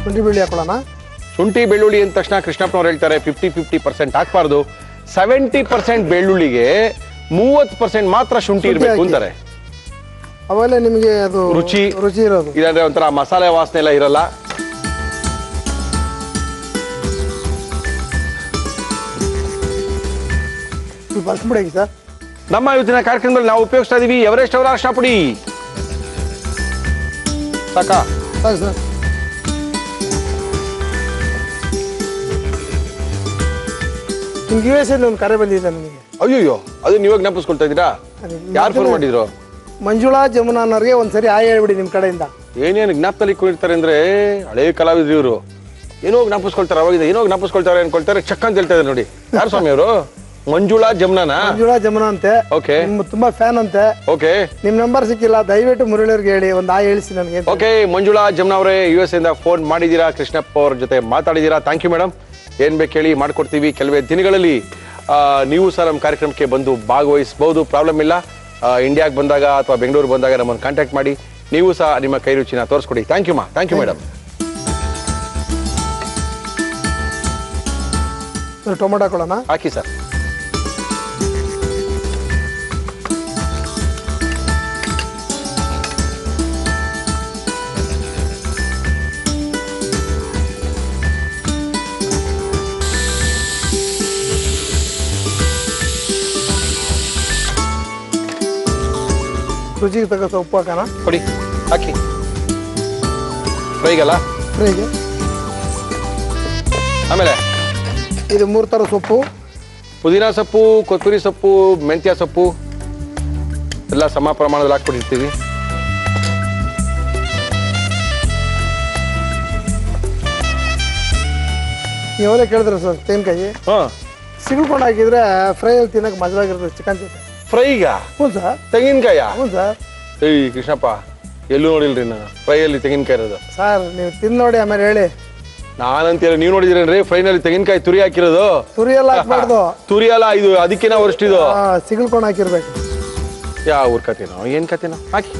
ಶುಂಠಿ ಬೆಳ್ಳುಳ್ಳಿ ಹಾಕೊಳ್ಳೋಣ. ಶುಂಠಿ ಬೆಳ್ಳುಳ್ಳಿ ಅಂದ ತಕ್ಷಣ ಕೃಷ್ಣಪ್ಪನವ್ರು ಹೇಳ್ತಾರೆ 50% ಹಾಕ್ಬಾರ್ದು. 70% ಬೆಳ್ಳುಳ್ಳಿಗೆ 30% ಮಾತ್ರ ಶುಂಠಿ ಇರಬೇಕು ಅಂತಾರೆ. ಅವೆಲ್ಲ ನಿಮಗೆ ಅದು ರುಚಿ ಇರೋದು. ಇಲ್ಲಾಂದ್ರೆ ಒಂಥರ ಮಸಾಲೆ ವಾಸನೆ ಎಲ್ಲ ಇರಲ್ಲ. ಸ್ವಲ್ಪ ಅರ್ಶಿನ ಪುಡಿ ಹಾಕಿ ಸರ್. ನಮ್ಮ ಇವತ್ತಿನ ಕಾರ್ಯಕ್ರಮದಲ್ಲಿ ನಾವು ಉಪಯೋಗಿಸ್ತಾ ಇದೀವಿ ಎವರೆಸ್ಟ್ ಅವರ ಅರ್ಶಿನ ಪುಡಿ. ಸಾಕಾ? ಸಾಕು ಸರ್. ನಿಮ್ಗೆ US ಒಂದು ಕರೆ ಬಂದಿದೆ ನನಗೆ. ಅಯ್ಯೋ, ಅದನ್ನ ಇವಾಗ ಜ್ಞಾಪಿಸ್ಕೊಳ್ತಾ ಇದ್ದೀರಾ? ಯಾರು ಫೋನ್ ಮಾಡಿದ್ರು? ಮಂಜುಳಾ ಜಮುನಾ ಅನ್ನೋರಿಗೆ ಒಂದ್ಸರಿ ಆಯ್ ಹೇಳ್ಬಿಡಿ ನಿಮ್ ಕಡೆಯಿಂದ. ಏನೇನು ಜ್ಞಾಪಕದಲ್ಲಿ ಇಟ್ಕೊಂಡಿರ್ತಾರೆ ಅಂದ್ರೆ ಹಳೆ ಕಲಾವಿದ್ರು ಇವರು. ಏನೋ ಜ್ಞಾಪಿಸ್ಕೊಳ್ತಾರೆ, ಅವಾಗ ಏನೋ ಜ್ಞಾಪಿಸ್ಕೊಳ್ತಾರೆ ಅನ್ಕೊಳ್ತಾರೆ. ಚಕ್ ಅಂತ ಹೇಳ್ತಾ ಇದ್ದಾರೆ ನೋಡಿ. ಯಾರು ಸ್ವಾಮಿ ಅವರು? ಮಂಜುಳಾ ಜಮುನಾ ಅಂತೆ. ಓಕೆ, ತುಂಬಾ ಫ್ಯಾನ್ ಅಂತೆ. ಓಕೆ, ನಿಮ್ ನಂಬರ್ ಸಿಕ್ಕಿಲ್ಲ, ದಯವಿಟ್ಟು ಮುರಳಿಯವ್ರಿಗೆ ಹೇಳಿ ಒಂದು ಆಯ್ ಹೇಳಿಸಿ ನನಗೆ. ಓಕೆ, ಮಂಜುಳಾ ಜಮುನಾ ಅವರೇ US ಇಂದ ಫೋನ್ ಮಾಡಿದ್ದೀರಾ, ಕೃಷ್ಣಪ್ಪ ಅವ್ರ ಜೊತೆ ಮಾತಾಡಿದ್ದೀರಾ. Thank you madam. ಏನ್ ಬೇಕು ಹೇಳಿ ಮಾಡ್ಕೊಡ್ತೀವಿ. ಕೆಲವೇ ದಿನಗಳಲ್ಲಿ ನೀವು ಸಹ ನಮ್ಮ ಕಾರ್ಯಕ್ರಮಕ್ಕೆ ಬಂದು ಭಾಗವಹಿಸಬಹುದು, ಪ್ರಾಬ್ಲಮ್ ಇಲ್ಲ. ಇಂಡಿಯಾಗೆ ಬಂದಾಗ ಅಥವಾ ಬೆಂಗಳೂರು ಬಂದಾಗ ನಮ್ಮನ್ನು ಕಾಂಟ್ಯಾಕ್ಟ್ ಮಾಡಿ. ನೀವು ಸಹ ನಿಮ್ಮ ಕೈ ರುಚಿನ ತೋರಿಸ್ಕೊಡಿ. ಥ್ಯಾಂಕ್ ಯು ಮಾ. Thank you madam. ಟೊಮೊಟೊ ಹಾಕೊಳ್ಳೋಣ. ಹಾಕಿ ಸರ್. ರುಚಿಗೆ ತಕ್ಕ ಉಪ್ಪು ಹಾಕೋಣ. ಕೊಡಿ, ಹಾಕಿ. ಫ್ರೈಗಲ್ಲ? ಫ್ರೈಗೆ. ಆಮೇಲೆ ಇದು 3 ಥರ ಸೊಪ್ಪು: ಪುದೀನ ಸೊಪ್ಪು, ಕೊತ್ತಂಬರಿ ಸೊಪ್ಪು, ಮೆಂತ್ಯ ಸೊಪ್ಪು ಎಲ್ಲ ಸಮ ಪ್ರಮಾಣದಲ್ಲಿ ಹಾಕ್ಬಿಟ್ಟಿರ್ತೀವಿ. ನೀವೆಲ್ಲ ಕೇಳಿದ್ರೆ ಸರ್ ತೆಂಗಿನಕಾಯಿ ಸಿಗ್ಕೊಂಡು ಹಾಕಿದ್ರೆ ಫ್ರೈಯಲ್ಲಿ ತಿನ್ನಕ್ಕೆ ಮಜವಾಗಿರ್ತದೆ ಚಿಕನ್ ಜೊತೆ. ಫ್ರೈಗ? ಹ್ಞೂ ಸರ್. ತೆಂಗಿನಕಾಯ? ಹ್ಞೂ ಸರ್. ಏಯ್ ಕೃಷ್ಣಪ್ಪ, ಎಲ್ಲೂ ನೋಡಿಲ್ರಿ ನಾನು ಫ್ರೈಯಲ್ಲಿ ತೆಂಗಿನಕಾಯಿ ಇರೋದು. ಸರ್ ನೀವು ತಿಂದು ನೋಡಿ ಆಮೇಲೆ ಹೇಳಿ. ನಾನಂತೀರ ನೀವು ನೋಡಿದ್ರೇನ್ರಿ ಫ್ರೈನಲ್ಲಿ ತೆಂಗಿನಕಾಯಿ ತುರಿ ಹಾಕಿರೋದು? ತುರಿ ಎಲ್ಲ ಹಾಕ್ಬಾರ್ದು. ತುರಿ ಅಲ್ಲ, ಇದು ಅದಕ್ಕಿನ ವರ್ಸ್ಟ್ ಇದು. ಸಿಗ್ಕೊಂಡು ಹಾಕಿರ್ಬೇಕು. ಯಾವ ಊರ್ ಕತೆನೋ ಏನ್ ಕತೆನೋ ಹಾಕಿ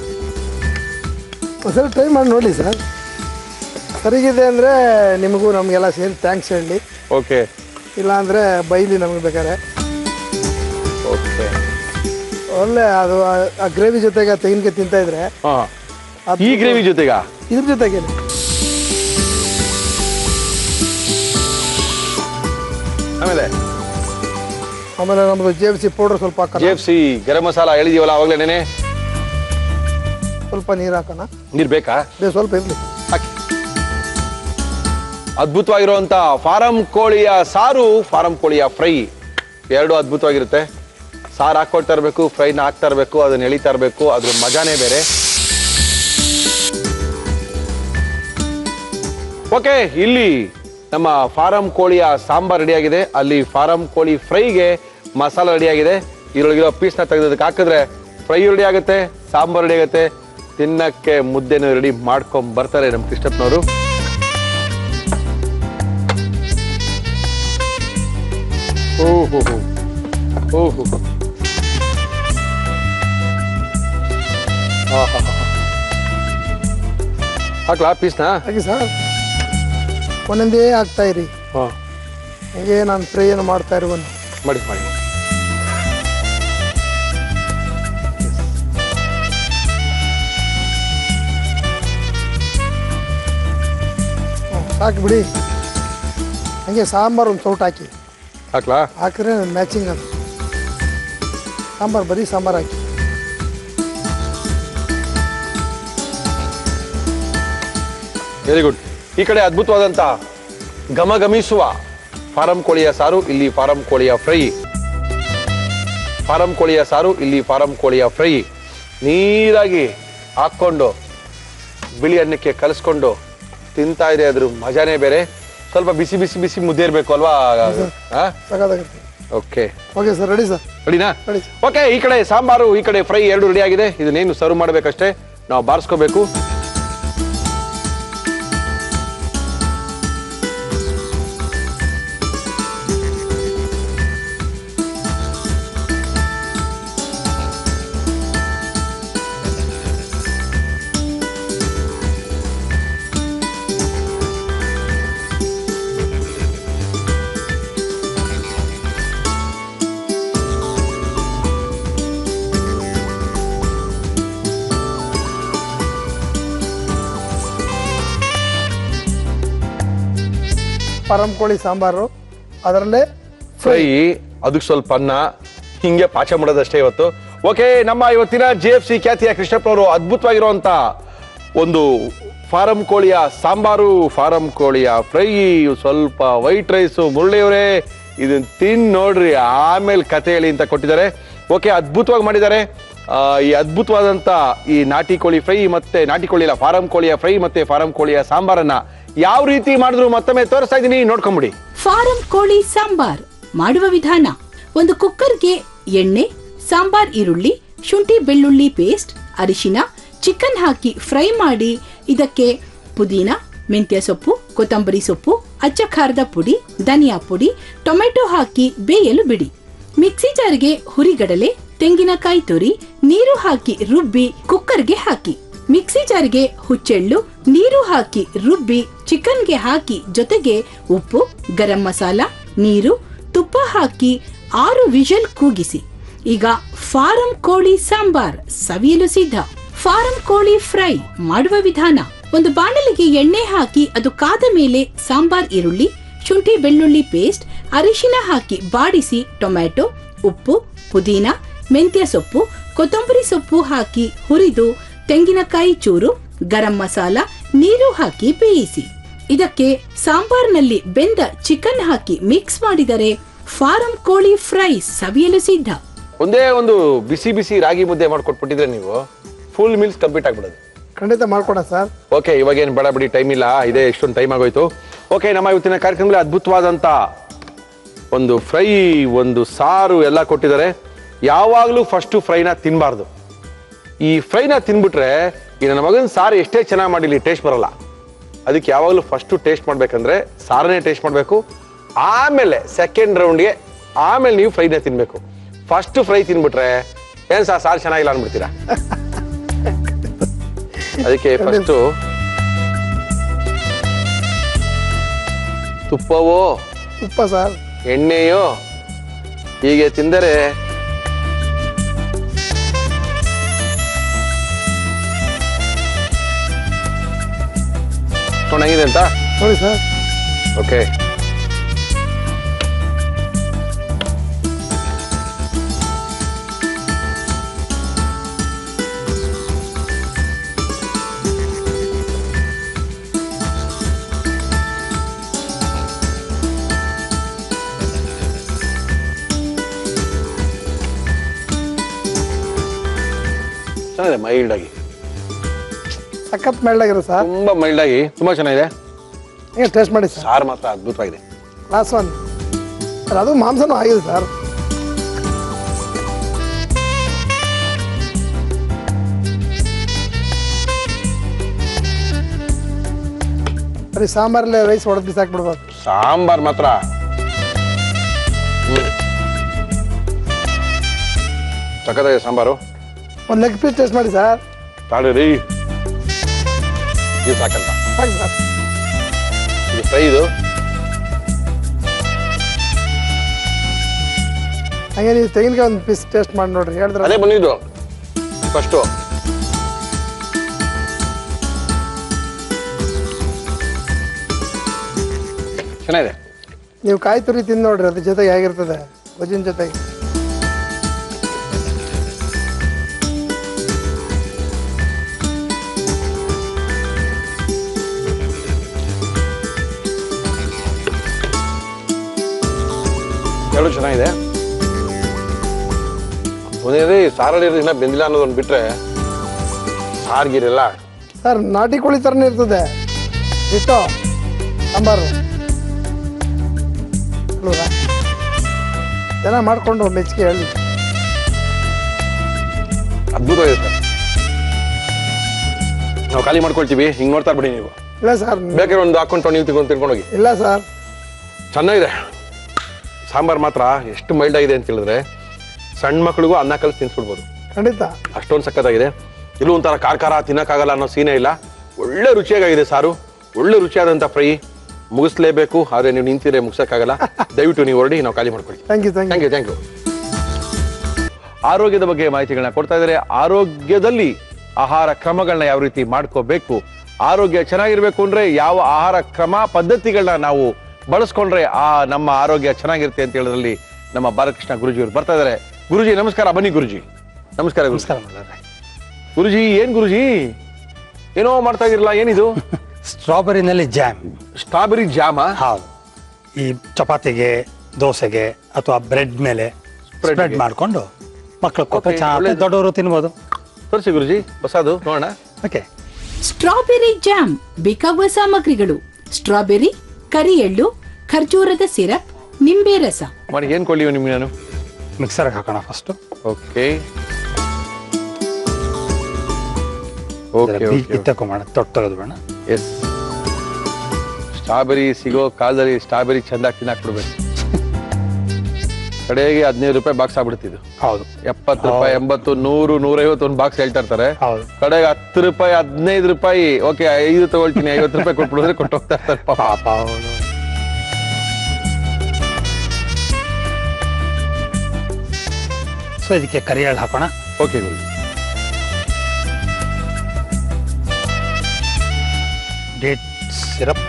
ಒಂದ್ಸಲ ಟ್ರೈ ಮಾಡಿ ನೋಡಿ ಸರ್. ಸರಿಗಿದೆ ಅಂದರೆ ನಿಮಗೂ ನಮಗೆಲ್ಲ ಸೇರಿ ಥ್ಯಾಂಕ್ಸ್ ಹೇಳಿ, ಓಕೆ ಇಲ್ಲಾಂದರೆ ಬೈಲಿ ನಮಗೆ ಬೇಕಾದ್ರೆ. ಓಕೆ ಒಳ್ಳೆ ಅದು ಆ ಗ್ರೇವಿ ಜೊತೆಗೆ ತೆಂಗಿನಕಾಯಿ ತಿಂತಾ ಇದ್ರೆ ಈ ಗ್ರೇವಿ ಜೊತೆಗ ಇದ್ರ ಜೊತೆಗೆ ಆಮೇಲೆ ನಮ್ಮದು JFC ಪೌಡರ್ ಸ್ವಲ್ಪ ಹಾಕೋಣ. JFC ಗರಂ ಮಸಾಲ ಹೇಳಿದೀವಲ್ಲ ಅವಾಗಲೇ ನೆನೆ. ಸ್ವಲ್ಪ ನೀರು ಹಾಕೋಣ. ನೀರು ಬೇಕಾ? ಸ್ವಲ್ಪ ಇರಲಿ. ಹಾಕಿ. ಅದ್ಭುತವಾಗಿರುವಂತ ಫಾರಂ ಕೋಳಿಯ ಸಾರು, ಫಾರಂ ಕೋಳಿಯ ಫ್ರೈ ಎರಡು ಅದ್ಭುತವಾಗಿರುತ್ತೆ. ಸಾರು ಹಾಕೊಳ್ತಾ ಇರಬೇಕು, ಫ್ರೈನ ಹಾಕ್ತಾ ಇರಬೇಕು, ಅದನ್ನ ಎಳಿತಾ ಇರಬೇಕು, ಅದ್ರ ಮಜಾನೇ ಬೇರೆ. ಓಕೆ, ಇಲ್ಲಿ ನಮ್ಮ ಫಾರಂ ಕೋಳಿಯ ಸಾಂಬಾರ್ ರೆಡಿ ಆಗಿದೆ, ಅಲ್ಲಿ ಫಾರಂ ಕೋಳಿ ಫ್ರೈಗೆ ಮಸಾಲ ರೆಡಿ ಆಗಿದೆ. ಇದರೊಳಗಿರೋ ಪೀಸ್ನ ತೆಗೆದಕ್ಕೆ ಹಾಕಿದ್ರೆ ಫ್ರೈ ರೆಡಿ ಆಗುತ್ತೆ, ಸಾಂಬಾರ್ ರೆಡಿ ಆಗುತ್ತೆ, ತಿನ್ನಕ್ಕೆ ಮುದ್ದೆನೂ ರೆಡಿ ಮಾಡ್ಕೊಂಡ್ ಬರ್ತಾರೆ ನಮ್ಮ ಕೃಷ್ಣಪ್ಪನವರು. ಓಹೋ ಓಹೋ ಹಾಕ್ಲಾ ಪೀಸ್ನ? ಹಾಗೆ ಸರ್, ಒಂದೊಂದೇ ಆಗ್ತಾ ಇರಿ. ಹೀಗೆ ನಾನು ಫ್ರೈ ಏನು ಮಾಡ್ತಾ ಇರುವನು. ಮಾಡಿ ಮಾಡಿ. ಸಾಕು ಬಿಡಿ. ಹಂಗೆ ಸಾಂಬಾರು ಒಂದು ಸೌಟ್ ಹಾಕಿ. ಹಾಕ್ಲಾ? ಹಾಕಿದ್ರೆ ಮ್ಯಾಚಿಂಗ್ ಅದು ಸಾಂಬಾರು, ಬರೀ ಸಾಂಬಾರು ಹಾಕಿ. Very good. ಈ ಕಡೆ ಅದ್ಭುತವಾದಂತ ಘಮಘಮಿಸುವ ಫಾರಂ ಕೋಳಿಯ ಸಾರು, ಇಲ್ಲಿ ಫಾರಂ ಕೋಳಿಯ ಫ್ರೈ. ಫಾರಂ ಕೋಳಿಯ ಸಾರು, ಇಲ್ಲಿ ಫಾರಂ ಕೋಳಿಯ ಫ್ರೈ ನೀರಾಗಿ ಹಾಕ್ಕೊಂಡು ಬಿಳಿ ಅನ್ನಕ್ಕೆ ಕಲಿಸ್ಕೊಂಡು ತಿಂತಾ ಇದೆ, ಅದ್ರ ಮಜಾನೇ ಬೇರೆ. ಸ್ವಲ್ಪ ಬಿಸಿ ಬಿಸಿ ಬಿಸಿ ಮುದ್ದೆ ಇರಬೇಕು ಅಲ್ವಾ? Okay okay sir, ready sir. ರೆಡಿನಾ? ರೆಡಿ. ಓಕೆ, ಈ ಕಡೆ ಸಾಂಬಾರು, ಈ ಕಡೆ ಫ್ರೈ ಎರಡು ರೆಡಿ ಆಗಿದೆ. ಇದನ್ನೇನು ಸರ್ವ್ ಮಾಡಬೇಕಷ್ಟೇ, ನಾವು ಬಾರಿಸ್ಕೋಬೇಕು. ಫಾರಂ ಕೋಳಿ ಸಾಂಬಾರು, ಅದರಲ್ಲೇ ಫ್ರೈ, ಅದಕ್ಕೆ ಸ್ವಲ್ಪ ಅನ್ನ, ಹಿಂಗೆ ಪಾಚ ಮಾಡೋದಷ್ಟೇ ಇವತ್ತು. ಓಕೆ, ನಮ್ಮ ಇವತ್ತಿನ JFC ಖ್ಯಾತಿಯ ಕೃಷ್ಣಪ್ಪನವರು ಅದ್ಭುತವಾಗಿರುವಂತ ಒಂದು ಫಾರಂ ಕೋಳಿಯ ಸಾಂಬಾರು, ಫಾರಂ ಕೋಳಿಯ ಫ್ರೈ, ಸ್ವಲ್ಪ ವೈಟ್ ರೈಸು. ಮುರಳಿಯವರೇ ಇದನ್ನ ತಿಂದು ನೋಡ್ರಿ, ಆಮೇಲೆ ಕತೆ ಹೇಳಿ ಅಂತ ಕೊಟ್ಟಿದ್ದಾರೆ. ಓಕೆ, ಅದ್ಭುತವಾಗಿ ಮಾಡಿದ್ದಾರೆ. ಈ ಅದ್ಭುತವಾದಂತ ಈ ನಾಟಿ ಕೋಳಿ ಫ್ರೈ ಮತ್ತೆ ನಾಟಿ ಕೋಳಿ ಫಾರಂ ಕೋಳಿಯ ಫ್ರೈ ಮತ್ತೆ ಫಾರಂ ಕೋಳಿಯ ಸಾಂಬಾರನ್ನ ಯಾವ ರೀತಿ ಮಾಡಿದ್ರು ಮತ್ತೊಮ್ಮೆ ತೋರಿಸ್ತಾ ಇದೀನಿ, ನೋಡ್ಕೊಂಬಿಡಿ. ಫಾರಂ ಕೋಳಿ ಸಾಂಬಾರ್ ಮಾಡುವ ವಿಧಾನ: ಒಂದು ಕುಕ್ಕರ್ಗೆ ಎಣ್ಣೆ, ಸಾಂಬಾರ್ ಈರುಳ್ಳಿ, ಶುಂಠಿ ಬೆಳ್ಳುಳ್ಳಿ ಪೇಸ್ಟ್, ಅರಿಶಿನ, ಚಿಕನ್ ಹಾಕಿ ಫ್ರೈ ಮಾಡಿ ಇದಕ್ಕೆ ಪುದೀನ, ಮೆಂತ್ಯ ಸೊಪ್ಪು, ಕೊತ್ತಂಬರಿ ಸೊಪ್ಪು, ಅಚ್ಚ ಖಾರದ ಪುಡಿ, ಧನಿಯಾ ಪುಡಿ, ಟೊಮೆಟೊ ಹಾಕಿ ಬೇಯಲು ಬಿಡಿ. ಮಿಕ್ಸಿ ಜಾರ್ಗೆ ಹುರಿಗಡಲೆ, ತೆಂಗಿನಕಾಯಿ ತುರಿ, ನೀರು ಹಾಕಿ ರುಬ್ಬಿ ಕುಕ್ಕರ್ಗೆ ಹಾಕಿ. ಮಿಕ್ಸಿ ಜಾರ್ಗೆ ಹುಚ್ಚೆಳ್ಳು, ನೀರು ಹಾಕಿ ರುಬ್ಬಿ ಚಿಕನ್ಗೆ ಹಾಕಿ ಜೊತೆಗೆ ಉಪ್ಪು, ಗರಂ ಮಸಾಲ, ನೀರು, ತುಪ್ಪ ಹಾಕಿ 6 ವಿಷಲ್ ಕೂಗಿಸಿ. ಈಗ ಫಾರಂ ಕೋಳಿ ಸಾಂಬಾರ್ ಸವಿಯಲು ಸಿದ್ಧ. ಫಾರಂ ಕೋಳಿ ಫ್ರೈ ಮಾಡುವ ವಿಧಾನ: ಒಂದು ಬಾಣಲಿಗೆ ಎಣ್ಣೆ ಹಾಕಿ ಅದು ಕಾದ ಮೇಲೆ ಸಾಂಬಾರ್ ಈರುಳ್ಳಿ, ಶುಂಠಿ ಬೆಳ್ಳುಳ್ಳಿ ಪೇಸ್ಟ್, ಅರಿಶಿನ ಹಾಕಿ ಬಾಡಿಸಿ ಟೊಮ್ಯಾಟೊ, ಉಪ್ಪು, ಪುದೀನ, ಮೆಂತ್ಯ ಸೊಪ್ಪು, ಕೊತ್ತಂಬರಿ ಸೊಪ್ಪು ಹಾಕಿ ಹುರಿದು ತೆಂಗಿನಕಾಯಿ ಚೂರು, ಗರಂ ಮಸಾಲ, ನೀರು ಹಾಕಿ ಬೇಯಿಸಿ. ಇದಕ್ಕೆ ಸಾಂಬಾರ್ನಲ್ಲಿ ಬೆಂದ ಚಿಕನ್ ಹಾಕಿ ಮಿಕ್ಸ್ ಮಾಡಿದರೆ ಫಾರಂ ಕೋಳಿ ಫ್ರೈ ಸವಿಯಲು ಸಿದ್ಧ. ಒಂದೇ ಒಂದು ಬಿಸಿ ಬಿಸಿ ರಾಗಿ ಮುದ್ದೆ ಮಾಡ್ಕೊಟ್ಬಿಟ್ಟಿದ್ರೆ ನೀವು ಫುಲ್ ಮೀಲ್ಸ್ ಕಂಪ್ಲೀಟ್ ಆಗ್ಬಿಡೋದು. ಖಂಡಿತ ಮಾಡ್ಕೊಡ ಸರ್. ಓಕೆ, ಇವಾಗ ಏನು ಬೇಡ ಬಿಡಿ, ಟೈಮ್ ಇಲ್ಲ, ಇದೇ ಎಷ್ಟೊಂದು ಟೈಮ್ ಆಗೋಯ್ತು. ಓಕೆ, ನಮ್ಮ ಇವತ್ತಿನ ಕಾರ್ಯಕ್ರಮದಲ್ಲಿ ಅದ್ಭುತವಾದಂತ ಒಂದು ಫ್ರೈ, ಒಂದು ಸಾರು ಎಲ್ಲ ಕೊಟ್ಟಿದ್ದಾರೆ. ಯಾವಾಗಲೂ ಫಸ್ಟು ಫ್ರೈನ ತಿನ್ನಬಾರ್ದು. ಈ ಫ್ರೈನ ತಿನ್ಬಿಟ್ರೆ ಈ ನನ್ನ ಮಗನ ಸಾರು ಎಷ್ಟೇ ಚೆನ್ನಾಗಿ ಮಾಡಿಲಿ ಟೇಸ್ಟ್ ಬರಲ್ಲ. ಅದಕ್ಕೆ ಯಾವಾಗಲೂ ಫಸ್ಟು ಟೇಸ್ಟ್ ಮಾಡ್ಬೇಕಂದ್ರೆ ಸಾರನೇ ಟೇಸ್ಟ್ ಮಾಡಬೇಕು, ಆಮೇಲೆ ಸೆಕೆಂಡ್ ರೌಂಡ್ಗೆ ಆಮೇಲೆ ನೀವು ಫ್ರೈನ ತಿನ್ಬೇಕು. ಫಸ್ಟ್ ಫ್ರೈ ತಿನ್ಬಿಟ್ರೆ ಏನ್ ಸಾರು ಚೆನ್ನಾಗಿಲ್ಲ ಅಂದ್ಬಿಡ್ತೀರಾ. ಅದಕ್ಕೆ ಫಸ್ಟು ತುಪ್ಪವೋ ತುಪ್ಪ ಸರ್. ಎಣ್ಣೆಯೋ ಹೀಗೆ ತಿಂದರೆ ಚೆನ್ನಾಗಿದೆ ಅಂತ ನೋಡಿ ಸರ್. ಓಕೆ. ಚೆನ್ನಾಗಿದೆ, ಮೈಲ್ಡ್ ಆಗಿ, ಸಖತ್ ಮೆಳ್ಳಾಗಿರೋ ಸರ್. ತುಂಬಾ ಮೈಲ್ಡ್ ಆಗಿ ತುಂಬಾ ಚೆನ್ನಾಗಿದೆ. ಹಿಂಗೆ ಟೇಸ್ಟ್ ಮಾಡಿ ಸರ್. ಸಾರು ಮಾತ್ರ ಅದ್ಭುತವಾಗಿದೆ. Class 1 sir. ಅದು ಮಾಂಸನೂ ಆಗಿದೆ ಸರ್. ಬರೀ ಸಾಂಬಾರಲ್ಲಿ ರೈಸ್ ಹೊಡೆದು ಬಿಸಾಕ್ಬಿಡ್ಬೋದು. ಸಾಂಬಾರ್ ಮಾತ್ರ ಸಖತ್ತಾಗಿದೆ ಸಾಂಬಾರು. ಒಂದು ಲೆಗ್ ಪೀಸ್ ಟೇಸ್ಟ್ ಮಾಡಿ ಸರ್. ತಾಳ್ರಿ, ಇದು ಸಾಕಲ್ಲ. ಹಾಗೆ ಸರ್. ಇದು ಫ್ರೈ. ಇದು ಹಾಗೆ ನೀವು ತೆಂಗಿನಕಾಯಿ ಒಂದು ಪೀಸ್ ಟೇಸ್ಟ್ ಮಾಡಿ ನೋಡ್ರಿ. ಹೇಳಿದ್ರೆ ಅದೇ ಬಂದಿದ್ದು ಫಸ್ಟು. ಚೆನ್ನಾಗಿದೆ. ನೀವು ಕಾಯಿ ತುರಿ ತಿಂದು ನೋಡ್ರಿ, ಅದ್ರ ಜೊತೆಗೆ ಹೇಗಿರ್ತದೆ ಗೊಜ್ಜಿನ ಜೊತೆಗೆ. ಎರಡು ಚೆನ್ನಾಗಿದೆ. ಒಂದೇ ಸಾರಲ್ಲಿ ಇನ್ನ ಬೆಂದಿಲ್ಲ ಅನ್ನೋದನ್ನ ಬಿಟ್ರೆ ಸಾರ್ಗಿರೆಲ್ಲ ಸರ್ ನಾಟಿ ಕೋಳಿ ಥರನೇ ಇರ್ತದೆ ಇಟ್ಟು ಸಾಂಬಾರು ಅಲ್ವಾ? ಚೆನ್ನಾಗಿ ಮಾಡಿಕೊಂಡು ಮೆಚ್ಚುಗೆ ಹೇಳಿ. ಅದ್ಭುತವಾಗಿದೆ ಸರ್. ನಾವು ಖಾಲಿ ಮಾಡ್ಕೊಳ್ತೀವಿ, ಹಿಂಗೆ ನೋಡ್ತಾ ಬಿಡಿ ನೀವು. ಇಲ್ಲ ಸರ್. ಬೇಕಾದ್ರೆ ಒಂದು ಹಾಕೊಂಡು ನೀವು ತಿನ್ಕೊಂಡು ಹೋಗಿ. ಇಲ್ಲ ಸರ್. ಚೆನ್ನಾಗಿದೆ ಸಾಂಬಾರ್ ಮಾತ್ರ. ಎಷ್ಟು ಮೈಲ್ಡ್ ಆಗಿದೆ ಅಂತ ಹೇಳಿದ್ರೆ ಸಣ್ಣ ಮಕ್ಳಿಗೂ ಅನ್ನ ಕಲಿಸಿ ತಿನ್ಸ್ಬಿಡ್ಬೋದು. ಖಂಡಿತ ಅಷ್ಟೊಂದು ಸಖತ್ತಾಗಿದೆ. ಇಲ್ಲೂ ಒಂಥರ ಖಾರ ತಿನ್ನಕ್ಕಾಗಲ್ಲ ಅನ್ನೋ ಸೀನೇ ಇಲ್ಲ. ಒಳ್ಳೆ ರುಚಿಯಾಗಿದೆ ಸಾರು, ಒಳ್ಳೆ ರುಚಿಯಾದಂಥ ಫ್ರೈ. ಮುಗಿಸ್ಲೇಬೇಕು, ಆದರೆ ನೀವು ನಿಂತಿದ್ರೆ ಮುಗಿಸೋಕ್ಕಾಗಲ್ಲ. ದಯವಿಟ್ಟು ನೀವು ಹೊರಡಿ, ನಾವು ಖಾಲಿ ಮಾಡ್ಕೊಳ್ಳಿ. Thank you. Thank you. ಆರೋಗ್ಯದ ಬಗ್ಗೆ ಮಾಹಿತಿಗಳನ್ನ ಕೊಡ್ತಾ ಇದ್ದಾರೆ. ಆರೋಗ್ಯದಲ್ಲಿ ಆಹಾರ ಕ್ರಮಗಳನ್ನ ಯಾವ ರೀತಿ ಮಾಡ್ಕೋಬೇಕು, ಆರೋಗ್ಯ ಚೆನ್ನಾಗಿರ್ಬೇಕು ಅಂದ್ರೆ ಯಾವ ಆಹಾರ ಕ್ರಮ ಪದ್ಧತಿಗಳನ್ನ ನಾವು ಬಳಸ್ಕೊಂಡ್ರೆ ನಮ್ಮ ಆರೋಗ್ಯ ಚೆನ್ನಾಗಿರುತ್ತೆ ಅಂತ ಹೇಳೋದ್ರಲ್ಲಿ ನಮ್ಮ ಬಾಲಕೃಷ್ಣ ಗುರುಜಿ ಅವರು ಬರ್ತಾ ಇದ್ದಾರೆ. ಗುರುಜಿ ನಮಸ್ಕಾರ. ಬನ್ನಿ ಗುರುಜಿ. ನಮಸ್ಕಾರ. ಗುರುಜಿ ಏನ್ ಗುರುಜಿ ಏನೋ ಮಾಡ್ತಾ ಇದಿರಲ್ಲ, ಏನಿದು? ಸ್ಟ್ರಾಬೆರಿನಲ್ಲಿ ಜಾಮ್. ಸ್ಟ್ರಾಬೆರಿ ಜಾಮ? ಹೌದು. ಈ ಚಪಾತಿಗೆ, ದೋಸೆಗೆ ಅಥವಾ ಬ್ರೆಡ್ ಮೇಲೆ ಸ್ಪ್ರೆಡ್ ಮಾಡ್ಕೊಂಡು ಮಕ್ಕಳು ಕೊಟ್ಟು ಚೆನ್ನಾಗಿ ದೊಡ್ಡವರು ತಿನ್ಬೋದು. ತೋರಿಸಿ ಗುರುಜಿ, ಹೊಸದು ನೋಡೋಣ. ಓಕೆ. ಸ್ಟ್ರಾಬೆರಿ ಜಾಮ್ ಬೇಕಾಗುವ ಸಾಮಗ್ರಿಗಳು: ಸ್ಟ್ರಾಬೆರಿ, ಕರಿ ಎಳ್ಳು, ಖರ್ಜೂರದ ಸಿರಪ್, ನಿಂಬೆ ರಸ. ಮಾಡಿ ಏನ್ ಕೊಳ್ಳಿ ನಿಮ್ಗೆ ನಾನು? ಮಿಕ್ಸರ್ಗೆ ಹಾಕೋಣ ಫಸ್ಟ್. ಓಕೆ. ತಗೊಂಡ ತೊಟ್ಟದು ಬೇಡ. ಎಸ್. ಸ್ಟ್ರಾಬೆರಿ ಸಿಗೋ ಕಾಲದಲ್ಲಿ ಸ್ಟ್ರಾಬೆರಿ ಚಂದ ತಿನ್ನಾಕ್ಬಿಡ್ಬೇಕು. ಕಡೆಗೆ 15 ರೂಪಾಯಿ ಬಾಕ್ಸ್ ಆಗ್ಬಿಡ್ತಿದ್ದು. ಹೌದು. 70 ರೂಪಾಯಿ, 80, 100, 150 ಒಂದು ಬಾಕ್ಸ್ ಹೇಳ್ತಾ ಇರ್ತಾರೆ. ಹೌದು. ಕಡೆಗೆ 10 ರೂಪಾಯಿ, 15 ರೂಪಾಯಿ. ಓಕೆ 5 ತಗೊಳ್ತೀನಿ, 50 ರೂಪಾಯಿ ಕೊಟ್ಬಿಡಿದ್ರೆ ಕೊಟ್ಟು ಹೋಗ್ತಾ ಇರ್ತಾರೆ ಪಾಪ. ಹೌದು. ಸೊ ಇದಕ್ಕೆ ಕರಿ ಎಳ್ಳು ಹಾಕೋಣ. ಓಕೆ ಗುರು. ಡೇಟ್ ಸಿರಪ್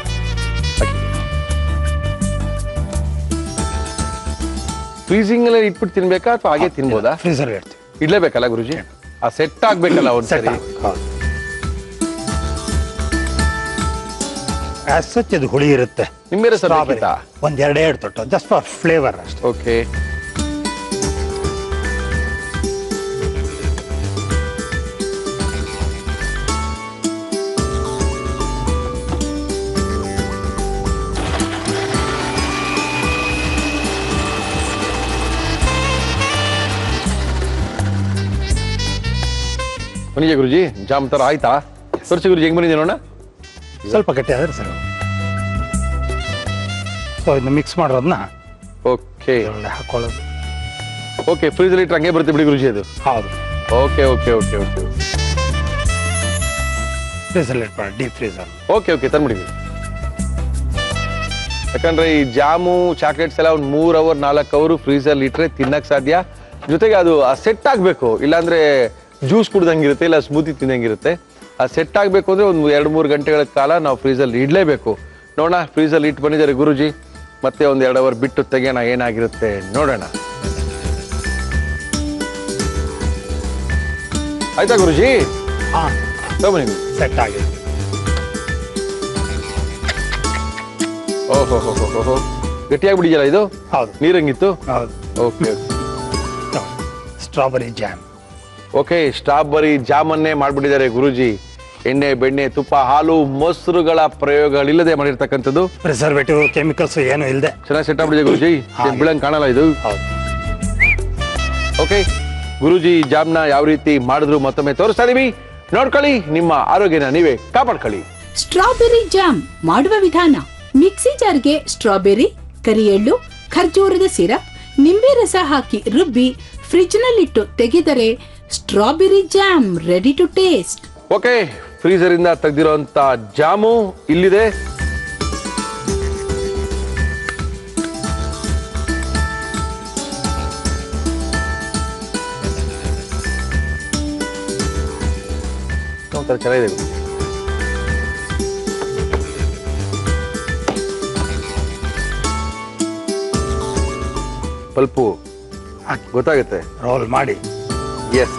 ಫ್ರೀಸಿಂಗ್ ಎಲ್ಲ ಇಟ್ಬಿಟ್ಟು ತಿನ್ಬೇಕಾ ಅಥವಾ ಹಾಗೆ ತಿನ್ಬೋದಾ? ಫ್ರೀಸರ್ ಇಡ್ತೀವಿ. ಇಡ್ಲೇಬೇಕಲ್ಲ ಗುರುಜಿ? ಆ ಸೆಟ್ ಆಗ್ಬೇಕಲ್ಲ ಒಂದ್ಸರಿ. ಆಸ್ ಸಚ್ ಅದು ಹುಳಿ ಇರುತ್ತೆ. ನಿಂಬೆ ರಸ ಒಂದ್ 2 ತೊಟ್ಟು ಜಸ್ಟ್ ಫಾರ್ ಫ್ಲೇವರ್ ಅಷ್ಟೇ. ಓಕೆ. ಬನ್ನಿಜೆ ಗುರುಜಿ, ಜಾಮ್ ತರ ಆಯ್ತಾ? ತೋರಿಸಿ ಗುರುಜಿ, ಹೆಂಗ್ ಬಂದಿದೆ ನೋಡ. ಸ್ವಲ್ಪ ಗಟ್ಟಿ ಆದ್ರೆ ಸರ್. ಸೊ ಇದನ್ನ ಮಿಕ್ಸ್ ಮಾಡೋದನ್ನ ಓಕೆ ಹಾಕೊಳ್ಳೋದು. ಓಕೆ, ಫ್ರೀಜರ್ ಇಟ್ಟರೆ ಹಂಗೆ ಬರುತ್ತೆ ಬಿಡಿ ಗುರುಜಿ ಅದು. ಹೌದು. Okay okay okay okay freezer ಇಟ್ಬಿಡ, ಡೀಪ್ ಫ್ರೀಸರ್. ಓಕೆ ಓಕೆ ತಂದ್ಬಿಡಿ. ಯಾಕಂದ್ರೆ ಈ ಜಾಮು ಚಾಕ್ಲೇಟ್ಸ್ ಎಲ್ಲ ಒಂದು 3 ಅವರ್ 4 ಅವರ್ ಫ್ರೀಸರ್ ಇಟ್ರೆ ತಿನ್ನಕ್ ಸಾಧ್ಯ. ಜೊತೆಗೆ ಅದು ಸೆಟ್ ಆಗ್ಬೇಕು, ಇಲ್ಲಾಂದ್ರೆ ಜ್ಯೂಸ್ ಕುಡ್ದಂಗಿರುತ್ತೆ, ಇಲ್ಲ ಸ್ಮೂತಿ ತಿಂದಂಗಿರುತ್ತೆ. ಆ ಸೆಟ್ ಆಗ್ಬೇಕು ಅಂದ್ರೆ ಒಂದು 2-3 ಗಂಟೆಗಳ ಕಾಲ ನಾವು ಫ್ರೀಸಲ್ಲಿ ಇಡ್ಲೇಬೇಕು. ನೋಡೋಣ, ಫ್ರೀಸಲ್ಲಿ ಇಟ್ಟು ಬಂದಿದ್ದಾರೆ ಗುರುಜಿ, ಮತ್ತೆ ಒಂದು 2 ಅವರ್ ಬಿಟ್ಟು ತೆಗೆಯೋಣ, ಏನಾಗಿರುತ್ತೆ ನೋಡೋಣ. ಆಯ್ತಾ ಗುರುಜಿ? ಹಾ, ತಗೊಬನ್ನಿ. ಸೆಟ್ ಆಗಿದೆ. ಓಹೋ, ಗಟ್ಟಿಯಾಗ್ಬಿಟ್ಟಿದೆಯಲ್ಲ ಇದು. ಹೌದು ನೀರಂಗಿತ್ತು. ಹೌದು. Okay strawberry jam. Okay, strawberry ಜಾಮನ್ನೇ ಮಾಡ್ಬಿಟ್ಟಿದ್ದಾರೆ ಗುರುಜಿ. ಎಣ್ಣೆ, ಬೆಣ್ಣೆ, ತುಪ್ಪ, ಹಾಲು, ಮೊಸರುಗಳ ಪ್ರಯೋಗಗಳಿಲ್ಲದೆ ಮಾಡಿರ್ತಕ್ಕಂಥದ್ದು. ಪ್ರಿಸರ್ವೇಟಿವ್, ಕೆಮಿಕಲ್ಸ್ ಏನು ಇಲ್ಲದೆ ಚೆನ್ನಾಗಿ ಸೆಟ್ ಆಗ್ಬಿಟ್ಟಿದೆ ಗುರುಜಿ. ಬಿಳಂಗ್ ಕಾಣಲ್ಲ ಇದು. ಹೌದು. ಓಕೆ ಗುರುಜಿ, ಜಾಮ್ನ ಯಾವ ರೀತಿ ಮಾಡಿದ್ರು ಮತ್ತೊಮ್ಮೆ ತೋರಿಸ್ತಾ ಇದೀವಿ, ನೋಡ್ಕೊಳ್ಳಿ. ನಿಮ್ಮ ಆರೋಗ್ಯನ ನೀವೇ ಕಾಪಾಡ್ಕೊಳ್ಳಿ. ಸ್ಟ್ರಾಬೆರಿ ಜಾಮ್ ಮಾಡುವ ವಿಧಾನ: ಮಿಕ್ಸಿ ಜಾರ್ಗೆ ಸ್ಟ್ರಾಬೆರಿ, ಕರಿ ಎಳ್ಳು, ಖರ್ಜೂರದ ಸಿರಪ್, ನಿಂಬೆ ರಸ ಹಾಕಿ ರುಬ್ಬಿ ಫ್ರಿಡ್ಜ್ ನಲ್ಲಿಟ್ಟು ತೆಗೆದರೆ strawberry jam ready to taste. Okay, freezer ಇಂದ ತೆಗೆದಿರುವಂತ ಜಾಮು ಇಲ್ಲಿದೆ. ಒಂಥರ ಚೆನ್ನಾಗಿದೆ. ಪಲ್ಪು ಗೊತ್ತಾಗುತ್ತೆ. ರೋಲ್ ಮಾಡಿ ಎಸ್,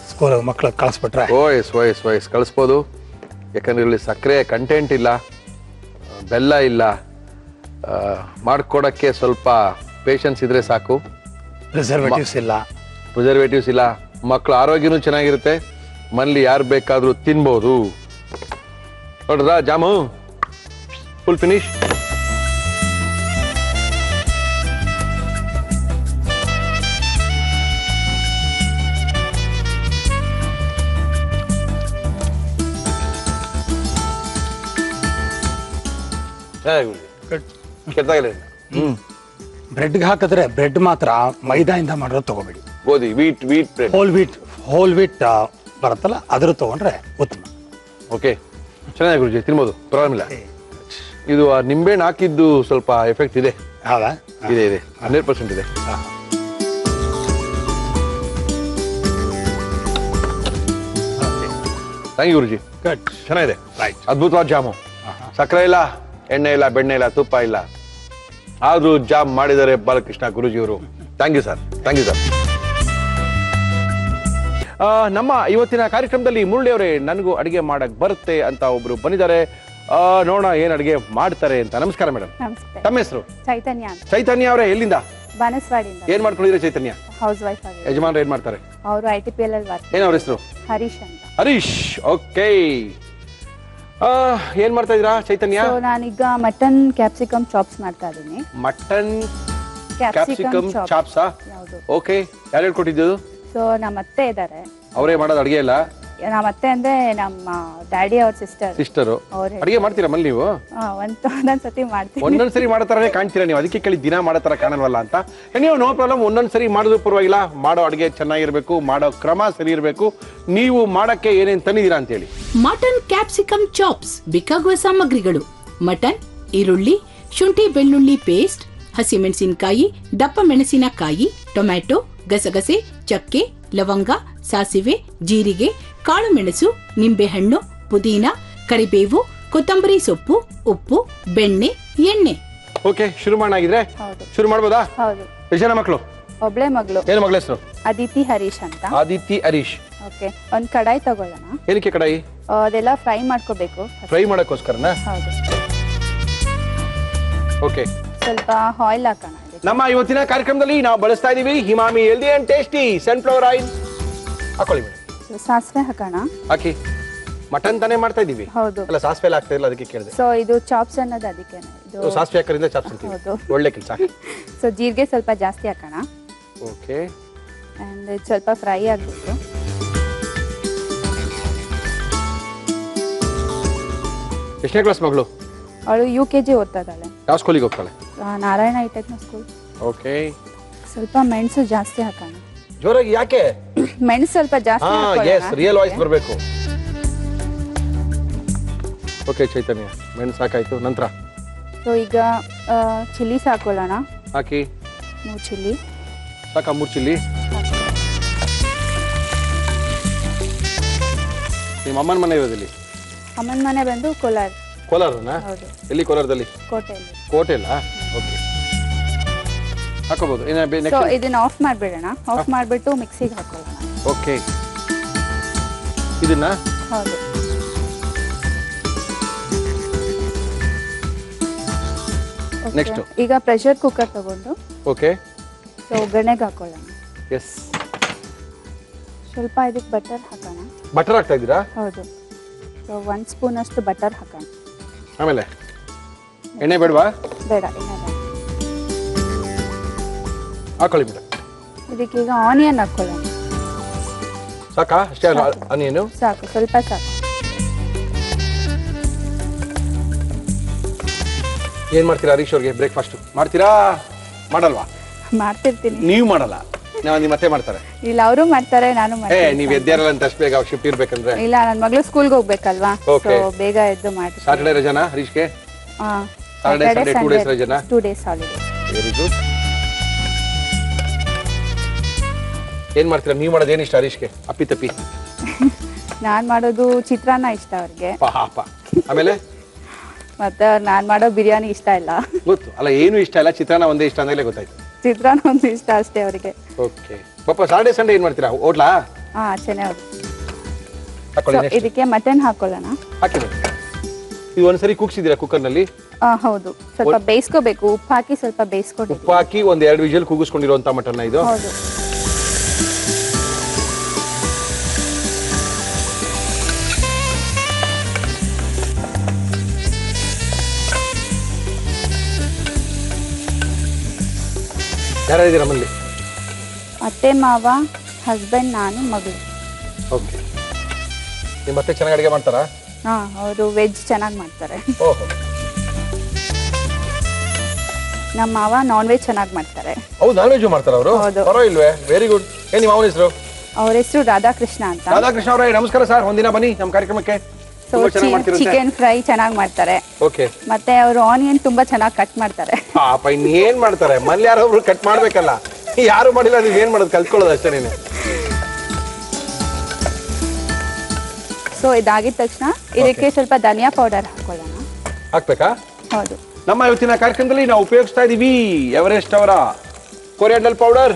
ಸ್ಕೂಲ್ ಮಕ್ಳಿಗೆ ಕಳಿಸ್ಬಿಟ್ರೆ ವಯಸ್ ಕಳಿಸ್ಬೋದು. ಯಾಕಂದ್ರೆ ಇಲ್ಲಿ ಸಕ್ಕರೆ ಕಂಟೆಂಟ್ ಇಲ್ಲ, ಬೆಲ್ಲ ಇಲ್ಲ, ಮಾಡ್ಕೊಡಕ್ಕೆ ಸ್ವಲ್ಪ ಪೇಷನ್ಸ್ ಇದ್ರೆ ಸಾಕು. ಪ್ರಿಸರ್ವೇಟಿವ್ಸ್ ಇಲ್ಲ, ಪ್ರಿಸರ್ವೇಟಿವ್ಸ್ ಇಲ್ಲ, ಮಕ್ಕಳ ಆರೋಗ್ಯನೂ ಚೆನ್ನಾಗಿರುತ್ತೆ, ಮನೇಲಿ ಯಾರು ಬೇಕಾದ್ರೂ ತಿನ್ಬೋದು. ನೋಡ್ರಾ ಜಾಮು ಫುಲ್ ಫಿನಿಶ್. ಕೆಟ್ಟಾಗಿಲ್ಲ. ಬ್ರೆಡ್ಗೆ ಹಾಕಿದ್ರೆ ಬ್ರೆಡ್ ಮಾತ್ರ ಮೈದಾಯಿಂದ ಮಾಡೋದು ತಗೋಬೇಡಿ. ಗೋಧಿ, ವೀಟ್ ಬ್ರೆಡ್, ಹೋಲ್ ವೀಟ್ ಬರುತ್ತಲ್ಲ, ಅದ್ರ ತಗೊಂಡ್ರೆ ಉತ್ತಮ. ಓಕೆ, ಚೆನ್ನಾಗಿ ಗುರುಜಿ, ತಿನ್ಬೋದು, ಪ್ರಾಬ್ಲಮ್ ಇಲ್ಲ. ಇದು ಆ ನಿಂಬೆಹಣ್ಣು ಹಾಕಿದ್ದು ಸ್ವಲ್ಪ ಎಫೆಕ್ಟ್ ಇದೆ. ಹೌದಾ? ಇದೆ 100% ಇದೆ. Thank you Guruji, good. ಚೆನ್ನಾಗಿದೆ, ರೈಟ್. ಅದ್ಭುತವಾದ ಜಾಮು. ಸಕ್ಕರೆ ಇಲ್ಲ, ಎಣ್ಣೆ ಇಲ್ಲ, ಬೆಣ್ಣೆ ಇಲ್ಲ, ತುಪ್ಪ ಇಲ್ಲ, ಆದ್ರೂ ಜಾಮ್ ಮಾಡಿದ್ದಾರೆ ಬಾಲಕೃಷ್ಣ ಗುರುಜಿ ಅವರು. Thank you sir, thank you sir. ನಮ್ಮ ಇವತ್ತಿನ ಕಾರ್ಯಕ್ರಮದಲ್ಲಿ ಮುರಳಿ ಅವರೇ, ನನಗೂ ಅಡಿಗೆ ಮಾಡಕ್ ಬರುತ್ತೆ ಅಂತ ಒಬ್ರು ಬಂದಿದ್ದಾರೆ. ನೋಡೋಣ ಏನ್ ಅಡಿಗೆ ಮಾಡ್ತಾರೆ ಅಂತ. ನಮಸ್ಕಾರ ಮೇಡಮ್. ನಮಸ್ತೆ. ತಮ್ಮ ಹೆಸರು? ಚೈತನ್ಯ ಅಂತ. ಚೈತನ್ಯ ಅವರೇ, ಎಲ್ಲಿಂದ? ಬಾನಸವಾಡಿಯಿಂದ. ಏನ್ ಮಾಡ್ಕೊಂಡಿದ್ರೆ ಚೈತನ್ಯ? ಹೌಸ್ ವೈಫ್ ಆಗಿ. ಯಜಮಾನ್ರು ಏನ್ ಮಾಡ್ತಾರೆ? ಅವರು ITPL ಅಲ್ಲಿ ವರ್ಕ್. ಏನ್ ಅವ್ರ ಹೆಸರು? ಹರೀಶ್ ಅಂತ. ಹರೀಶ್. ಓಕೆ, ಏನ್ ಮಾಡ್ತಾ ಇದ್ದೀರಾ ಚೈತನ್ಯ? ಸೊ ನಾನೀಗ ಮಟನ್ ಕ್ಯಾಪ್ಸಿಕಮ್ ಚಾಪ್ಸ್ ಮಾಡ್ತಾ ಇದ್ದೀನಿ. ಮಟನ್ ಕ್ಯಾಪ್ಸಿಕಮ್ ಚಾಪ್ಸಾ? ಯಾವುದು? ಓಕೆ, ಯಾರು ಹೇಳ್ಕೊಟ್ಟಿದ್ದು? ಸೊ ನಮ್ಮ ಅತ್ತೆ ಇದ್ದಾರೆ. ಅವರೇ ಮಾಡೋದು ಅಡಿಗೆ ಎಲ್ಲ? ನಮ್ಮ ಅತ್ತೆ ಅಂದ್ರೆ ನಮ್ಮ ಡ್ಯಾಡಿ ಅವ್ರ ಸಿಸ್ಟರು. ಅವ್ರೆ ಅಡಿಗೆ ಮಾಡ್ತೀರಾ ಮಲ್ಲಿ ನೀವು? ಒಂದೊಂದ್ಸತಿ ಮಾಡ್ತೀನಿ. ಒಂದೊಂದ್ಸರಿ ಮಾಡೋ ತರನೇ ಕಾಣ್ತೀರಾ ನೀವು, ಅದಕ್ಕೆ ಕೇಳಿ ದಿನ ಮಾಡೋ ತರ ಕಾಣಲ್ವಲ್ಲ ಅಂತ. ನೀವು ನೋ ಪ್ರಾಬ್ಲಮ್, ಒಂದೊಂದ್ಸರಿ ಮಾಡಿದ್ರು ಪರವಾಗಿಲ್ಲ, ಮಾಡೋ ಅಡಿಗೆ ಚೆನ್ನಾಗಿರ್ಬೇಕು, ಮಾಡೋ ಕ್ರಮ ಸರಿ ಇರಬೇಕು. ನೀವು ಮಾಡಕ್ಕೆ ಏನೇನ್ ತಂದಿದ್ದೀರಾ ಅಂತ ಹೇಳಿ. ಮಟನ್ ಕ್ಯಾಪ್ಸಿಕಮ್ ಚಾಪ್ಸ್ ಬೇಕಾಗುವ ಸಾಮಗ್ರಿಗಳು: ಮಟನ್, ಈರುಳ್ಳಿ, ಶುಂಠಿ ಬೆಳ್ಳುಳ್ಳಿ ಪೇಸ್ಟ್, ಹಸಿಮೆಣಸಿನಕಾಯಿ, ದಪ್ಪ ಮೆಣಸಿನಕಾಯಿ, ಟೊಮ್ಯಾಟೊ, ಗಸಗಸೆ, ಚಕ್ಕೆ, ಲವಂಗ, ಸಾಸಿವೆ, ಜೀರಿಗೆ, ಕಾಳು ಮೆಣಸು, ನಿಂಬೆಹಣ್ಣು, ಪುದೀನ, ಕರಿಬೇವು, ಕೊತ್ತಂಬರಿ ಸೊಪ್ಪು, ಉಪ್ಪು, ಬೆಣ್ಣೆ, ಎಣ್ಣೆ. ಓಕೆ, ಶುರು ಮಾಡಾಗಿದ್ರೆ ಹೌದು. ಶುರು ಮಾಡ್ಬೋದಾ? ಹೌದು. ಎಷ್ಟು ಜನ ಮಕ್ಕಳು? ಒಬ್ಳೆ ಮಗಳು. ಏನು ಮಗಳ ಹೆಸರು? ಅದಿತಿ ಹರೀಶ್ ಅಂತ. ಆದಿತ್ಯ ಹರೀಶ್. ಓಕೆ, ಒಂದ್ ಕಡಾಯಿ ತಗೊಳ್ಳೋಣ. ಏನಕ್ಕೆ ಕಡಾಯಿ? ಅದೆಲ್ಲ ಫ್ರೈ ಮಾಡ್ಕೋಬೇಕು. ಫ್ರೈ ಮಾಡಕ್ಕೋಸ್ಕರನಾ? ಹೌದು. ಓಕೆ, ಸ್ವಲ್ಪ ಆಯಿಲ್ ಹಾಕೋಣ. ನಮ್ಮ ಇವತ್ತಿನ ಕಾರ್ಯಕ್ರಮದಲ್ಲಿ ನಾವು ಬಳಸ್ತಾ ಇದೀವಿ Emami healthy and tasty sunflower oil. ಹಾಕೊಳ್ಳಿ ಮೇಡಮ್. ಸಾಸಿವೆ ಹಾಕೋಣ. ಹಾಕಿ. ಮಟನ್ ತಾನೇ ಮಾಡ್ತಾ ಇದೀವಿ? ಹೌದು. ಅಲ್ಲ, ಸಾಸಿವೆ ಎಲ್ಲ ಆಗ್ತಾ ಇಲ್ಲ, ಅದಕ್ಕೆ ಕೇಳಿದೆ. ಸೊ ಇದು ಚಾಪ್ಸ್ ಅನ್ನೋದು ಅದಕ್ಕೆ. ಇದು ಸಾಸಿವೆ ಹಾಕೋದ್ರಿಂದ ಚಾಪ್ಸ್ ಅಂತೀವಿ. ಹೌದು. ಒಳ್ಳೆ ಕೆಲಸ. ಸೊ ಜೀರಿಗೆ ಸ್ವಲ್ಪ ಜಾಸ್ತಿ ಹಾಕೋಣ. ಓಕೆ, ಅಂಡ್ ಇದು ಸ್ವಲ್ಪ ಫ್ರೈ ಆಗಬೇಕು. ಎಷ್ಟನೇ ಕ್ಲಾಸ್ ಮಗಳು? ಅವಳು UKG ಓದ್ತಾ ಇದ್ದಾಳೆ. ಯಾವ ಸ್ಕೂಲಿಗೆ ಹೋಗ್ತಾಳೆ? ನಾರಾಯಣ ಹೈಟೆಕ್ನ ಸ್ಕೂಲ್. ಓಕೆ, ಸ್ವಲ್ಪ ಮೆಣಸು ಜಾಸ್ತಿ ಹಾಕೋಣ. ಜೋರಾಗಿ ಯಾಕೆ? ಮೆಣಸು ಸ್ವಲ್ಪ ಜಾಸ್ತಿ ಎಸ್, ರಿಯಲ್ ವಾಯ್ಸ್ ಬರಬೇಕು. ಓಕೆ ಚೈತನ್ಯ, ಮೆಣಸು ಹಾಕಾಯ್ತು, ನಂತರ ಸೊ ಈಗ ಚಿಲ್ಲೀಸ್ ಹಾಕೊಳ್ಳೋಣ. ಹಾಕಿ. 3 ಚಿಲ್ಲಿ. ಸಾಕಾ 3 ಚಿಲ್ಲಿ? ನಿಮ್ಮ ಅಮ್ಮನ ಮನೆ ಇರೋದಿಲ್ಲಿ? ಅಮ್ಮನ ಮನೆ ಬಂದು ಕೋಲಾರ. ಕೋಲಾರನಾ? ಹೌದು. ಎಲ್ಲಿ ಕೋಲಾರದಲ್ಲಿ? ಕೋಟೆಯಲ್ಲಿ. ಕೋಟೆ ಅಲ್ಲ? ಓಕೆ, ಹಾಕೋಬಹುದು. ಸೊ ಇದನ್ನ ಆಫ್ ಮಾಡಿಬಿಡೋಣ. ಆಫ್ ಮಾಡಿಬಿಟ್ಟು ಮಿಕ್ಸಿಗೆ ಹಾಕೊಳ್ಳೋಣ. ಓಕೆ, ಇದನ್ನ? ಹೌದು. ನೆಕ್ಸ್ಟ್ ಈಗ ಪ್ರೆಷರ್ ಕುಕ್ಕರ್ ತಗೊಂಡು ಓಕೆ ಸೊ ಒಗ್ಗರಣೆಗೆ ಹಾಕೊಳ್ಳೋಣ. ಎಸ್. ಸ್ವಲ್ಪ ಇದಕ್ಕೆ ಬಟರ್ ಹಾಕೋಣ. ಬಟರ್ ಹಾಕ್ತಾ ಇದ್ದೀರಾ? ಹೌದು. ಸೊ 1 ಸ್ಪೂನ್ ಅಷ್ಟು ಬಟರ್ ಹಾಕೋಣ. ಆಮೇಲೆ ಎಣ್ಣೆ ಬೇಡವಾ? ಬೇಡ, ಎಣ್ಣೆ ಬೇಡ. ಹಾಕೊಳ್ಳಿ ಬಿಡ. ಇದಕ್ಕೆ ಈಗ ಆನಿಯನ್ ಹಾಕೊಳ್ಳೋಣ. ಸಾಕಾ? ಅಷ್ಟೇ ಆನಿಯನು? ಸಾಕು, ಸ್ವಲ್ಪ ಸಾಕು. ಏನ್ ಮಾಡ್ತೀರಾ ಹರೀಶ್ ಅವ್ರಿಗೆ? ಬ್ರೇಕ್ಫಾಸ್ಟ್ ಮಾಡ್ತೀರಾ ಮಾಡಲ್ವಾ? ಮಾಡ್ತಿರ್ತೀನಿ. ನೀವು ಮಾಡಲ್ಲ, ನಿಮ್ಮ ಮತ್ತೆ ಮಾಡ್ತಾರೆ? ಇಲ್ಲ, ಅವರು ಮಾಡ್ತಾರೆ, ನಾನು ಮಾಡ್ತೀನಿ. ನೀವ್ ಎದ್ದೇರಲ್ಲ ಅಂತ ಅಷ್ಟು ಬೇಗ ಶಿಫ್ಟ್ ಇರ್ಬೇಕಂದ್ರೆ? ಇಲ್ಲ, ನನ್ನ ಮಗಳು ಸ್ಕೂಲ್ಗೆ ಹೋಗ್ಬೇಕಲ್ವಾ, ಸೊ ಬೇಗ ಎದ್ದು ಮಾಡ್ತೀನಿ. ಸಾಟರ್ಡೆ ರಜಾನಾ ಹರೀಶ್ಗೆ? ಸಾಟರ್ಡೆ ಸಂಡೇ 2 ಡೇಸ್ ರಜಾನಾ? 2 ಡೇಸ್ ಹಾಲಿಡೇ. Very good. ಏನ್ ಮಾಡ್ತೀರಾ? ನೀವು ಮಾಡೋದು ಏನಿಷ್ಟ ಹರೀಶ್ಗೆ? ಅಪ್ಪಿ ತಪ್ಪಿ? ನಾನ್ ಮಾಡೋದು ಚಿತ್ರಾನ್ನ ಇಷ್ಟ ಅವ್ರಿಗೆ. ಪಾಪ. ಆಮೇಲೆ ಮತ್ತೆ ನಾನ್ ಮಾಡೋ ಬಿರಿಯಾನಿ ಇಷ್ಟ ಇಲ್ಲ. ಗೊತ್ತು ಅಲ್ಲ, ಏನು ಇಷ್ಟ ಇಲ್ಲ, ಚಿತ್ರಾನ್ನ ಒಂದೇ ಇಷ್ಟ ಅಂದಾಗಲೇ ಗೊತ್ತಾಯ್ತು. ಚಿತ್ರಾನ್ನ ಒಂದು ಇಷ್ಟ ಅಷ್ಟೇ ಅವರಿಗೆ. ಓಕೆ ಪಾಪ. ಸಾಟರ್ಡೆ ಸಂಡೇ ಏನ್ ಮಾಡ್ತೀರಾ? ಹೋಟ್ಲಾ? ಚೆನ್ನಾಗಿ. ಹಾಕೊಳ್ಳಿ. ಇದಕ್ಕೆ ಮಟನ್ ಹಾಕೊಳ್ಳೋಣ. ಹಾಕಿ. ಇದು ಒಂದ್ಸರಿ ಕೂಗ್ಸಿದ್ದೀರಾ ಕುಕ್ಕರ್ನಲ್ಲಿ? ಹೌದು, ಸ್ವಲ್ಪ ಬೇಯಿಸ್ಕೋಬೇಕು. ಉಪ್ಪು ಹಾಕಿ ಸ್ವಲ್ಪ ಬೇಯಿಸ್ಕೊಂಡು. ಉಪ್ಪು ಹಾಕಿ 1-2 ವಿಜಲ್ ಕೂಗಿಸ್ಕೊಂಡಿರುವಂತ ಮಟನ್ ಇದು? ಹೌದು. ಯಾರಿದ್ದೀರಾ ನಮ್ಮಲ್ಲಿ? ಅತ್ತೆ, ಮಾವ, ಹಸ್ಬೆಂಡ್, ನಾನು, ಮಗಳು. ಓಕೆ. ನಿಮ್ಮ ಮತ್ತೆ ಚೆನ್ನಾಗಿ ಅಡುಗೆ ಮಾಡ್ತಾರಾ? ಅವರು ವೆಜ್ ಚೆನ್ನಾಗಿ ಮಾಡ್ತಾರೆ. ಓಹೋ. ನಮ್ಮ ಮಾವ ನಾನ್ ವೆಜ್ ಚೆನ್ನಾಗಿ ಮಾಡ್ತಾರೆ. ಹೌದು, ನಾನ್ ವೆಜ್ ಮಾಡ್ತಾರ ಅವರು? ಹೌದು. ಪರವಾಗಿಲ್ವೇ? Very good. ಏನ್ ನಿಮ್ಮ ಮಾವನ ಹೆಸರು? ಅವ್ರ ಹೆಸರು ರಾಧಾಕೃಷ್ಣ ಅಂತ. ರಾಧಾಕೃಷ್ಣ ಅವರೇ ನಮಸ್ಕಾರ ಸರ್, ಒಂದಿನ ಬನ್ನಿ ನಮ್ಮ ಕಾರ್ಯಕ್ರಮಕ್ಕೆ. ಚಿಕನ್ ಫ್ರೈ ಚೆನ್ನಾಗಿ ಮಾಡ್ತಾರೆ. ಓಕೆ. ಮತ್ತೆ ಅವರು ಆನಿಯನ್ ತುಂಬಾ ಚೆನ್ನಾಗಿ ಕಟ್ ಮಾಡ್ತಾರೆ. ಪಾಪ ಇನ್ನೇನ್ ಮಾಡ್ತಾರೆ, ಮಲ್ಲಿ ಯಾರೊಬ್ರು ಕಟ್ ಮಾಡ್ಬೇಕಲ್ಲ, ಯಾರು ಮಾಡಿಲ್ಲ, ನೀವ್ ಏನ್ ಮಾಡೋದು ಕಲ್ತ್ಕೊಳ್ಳೋದು ಅಷ್ಟೇ ನೀನು. ಸೊ ಇದಾಗಿದ ತಕ್ಷಣ ಇದಕ್ಕೆ ಸ್ವಲ್ಪ ಧನಿಯಾ ಪೌಡರ್ ಹಾಕೊಳ್ಳೋಣ. ಹಾಕ್ಬೇಕಾ? ಹೌದು. ನಮ್ಮ ಇವತ್ತಿನ ಕಾರ್ಯಕ್ರಮದಲ್ಲಿ ನಾವು ಉಪಯೋಗಿಸ್ತಾ ಇದೀವಿ ಎವರೆಸ್ಟ್ ಅವರ ಕೊರಿಯಾಂಡರ್ ಪೌಡರ್.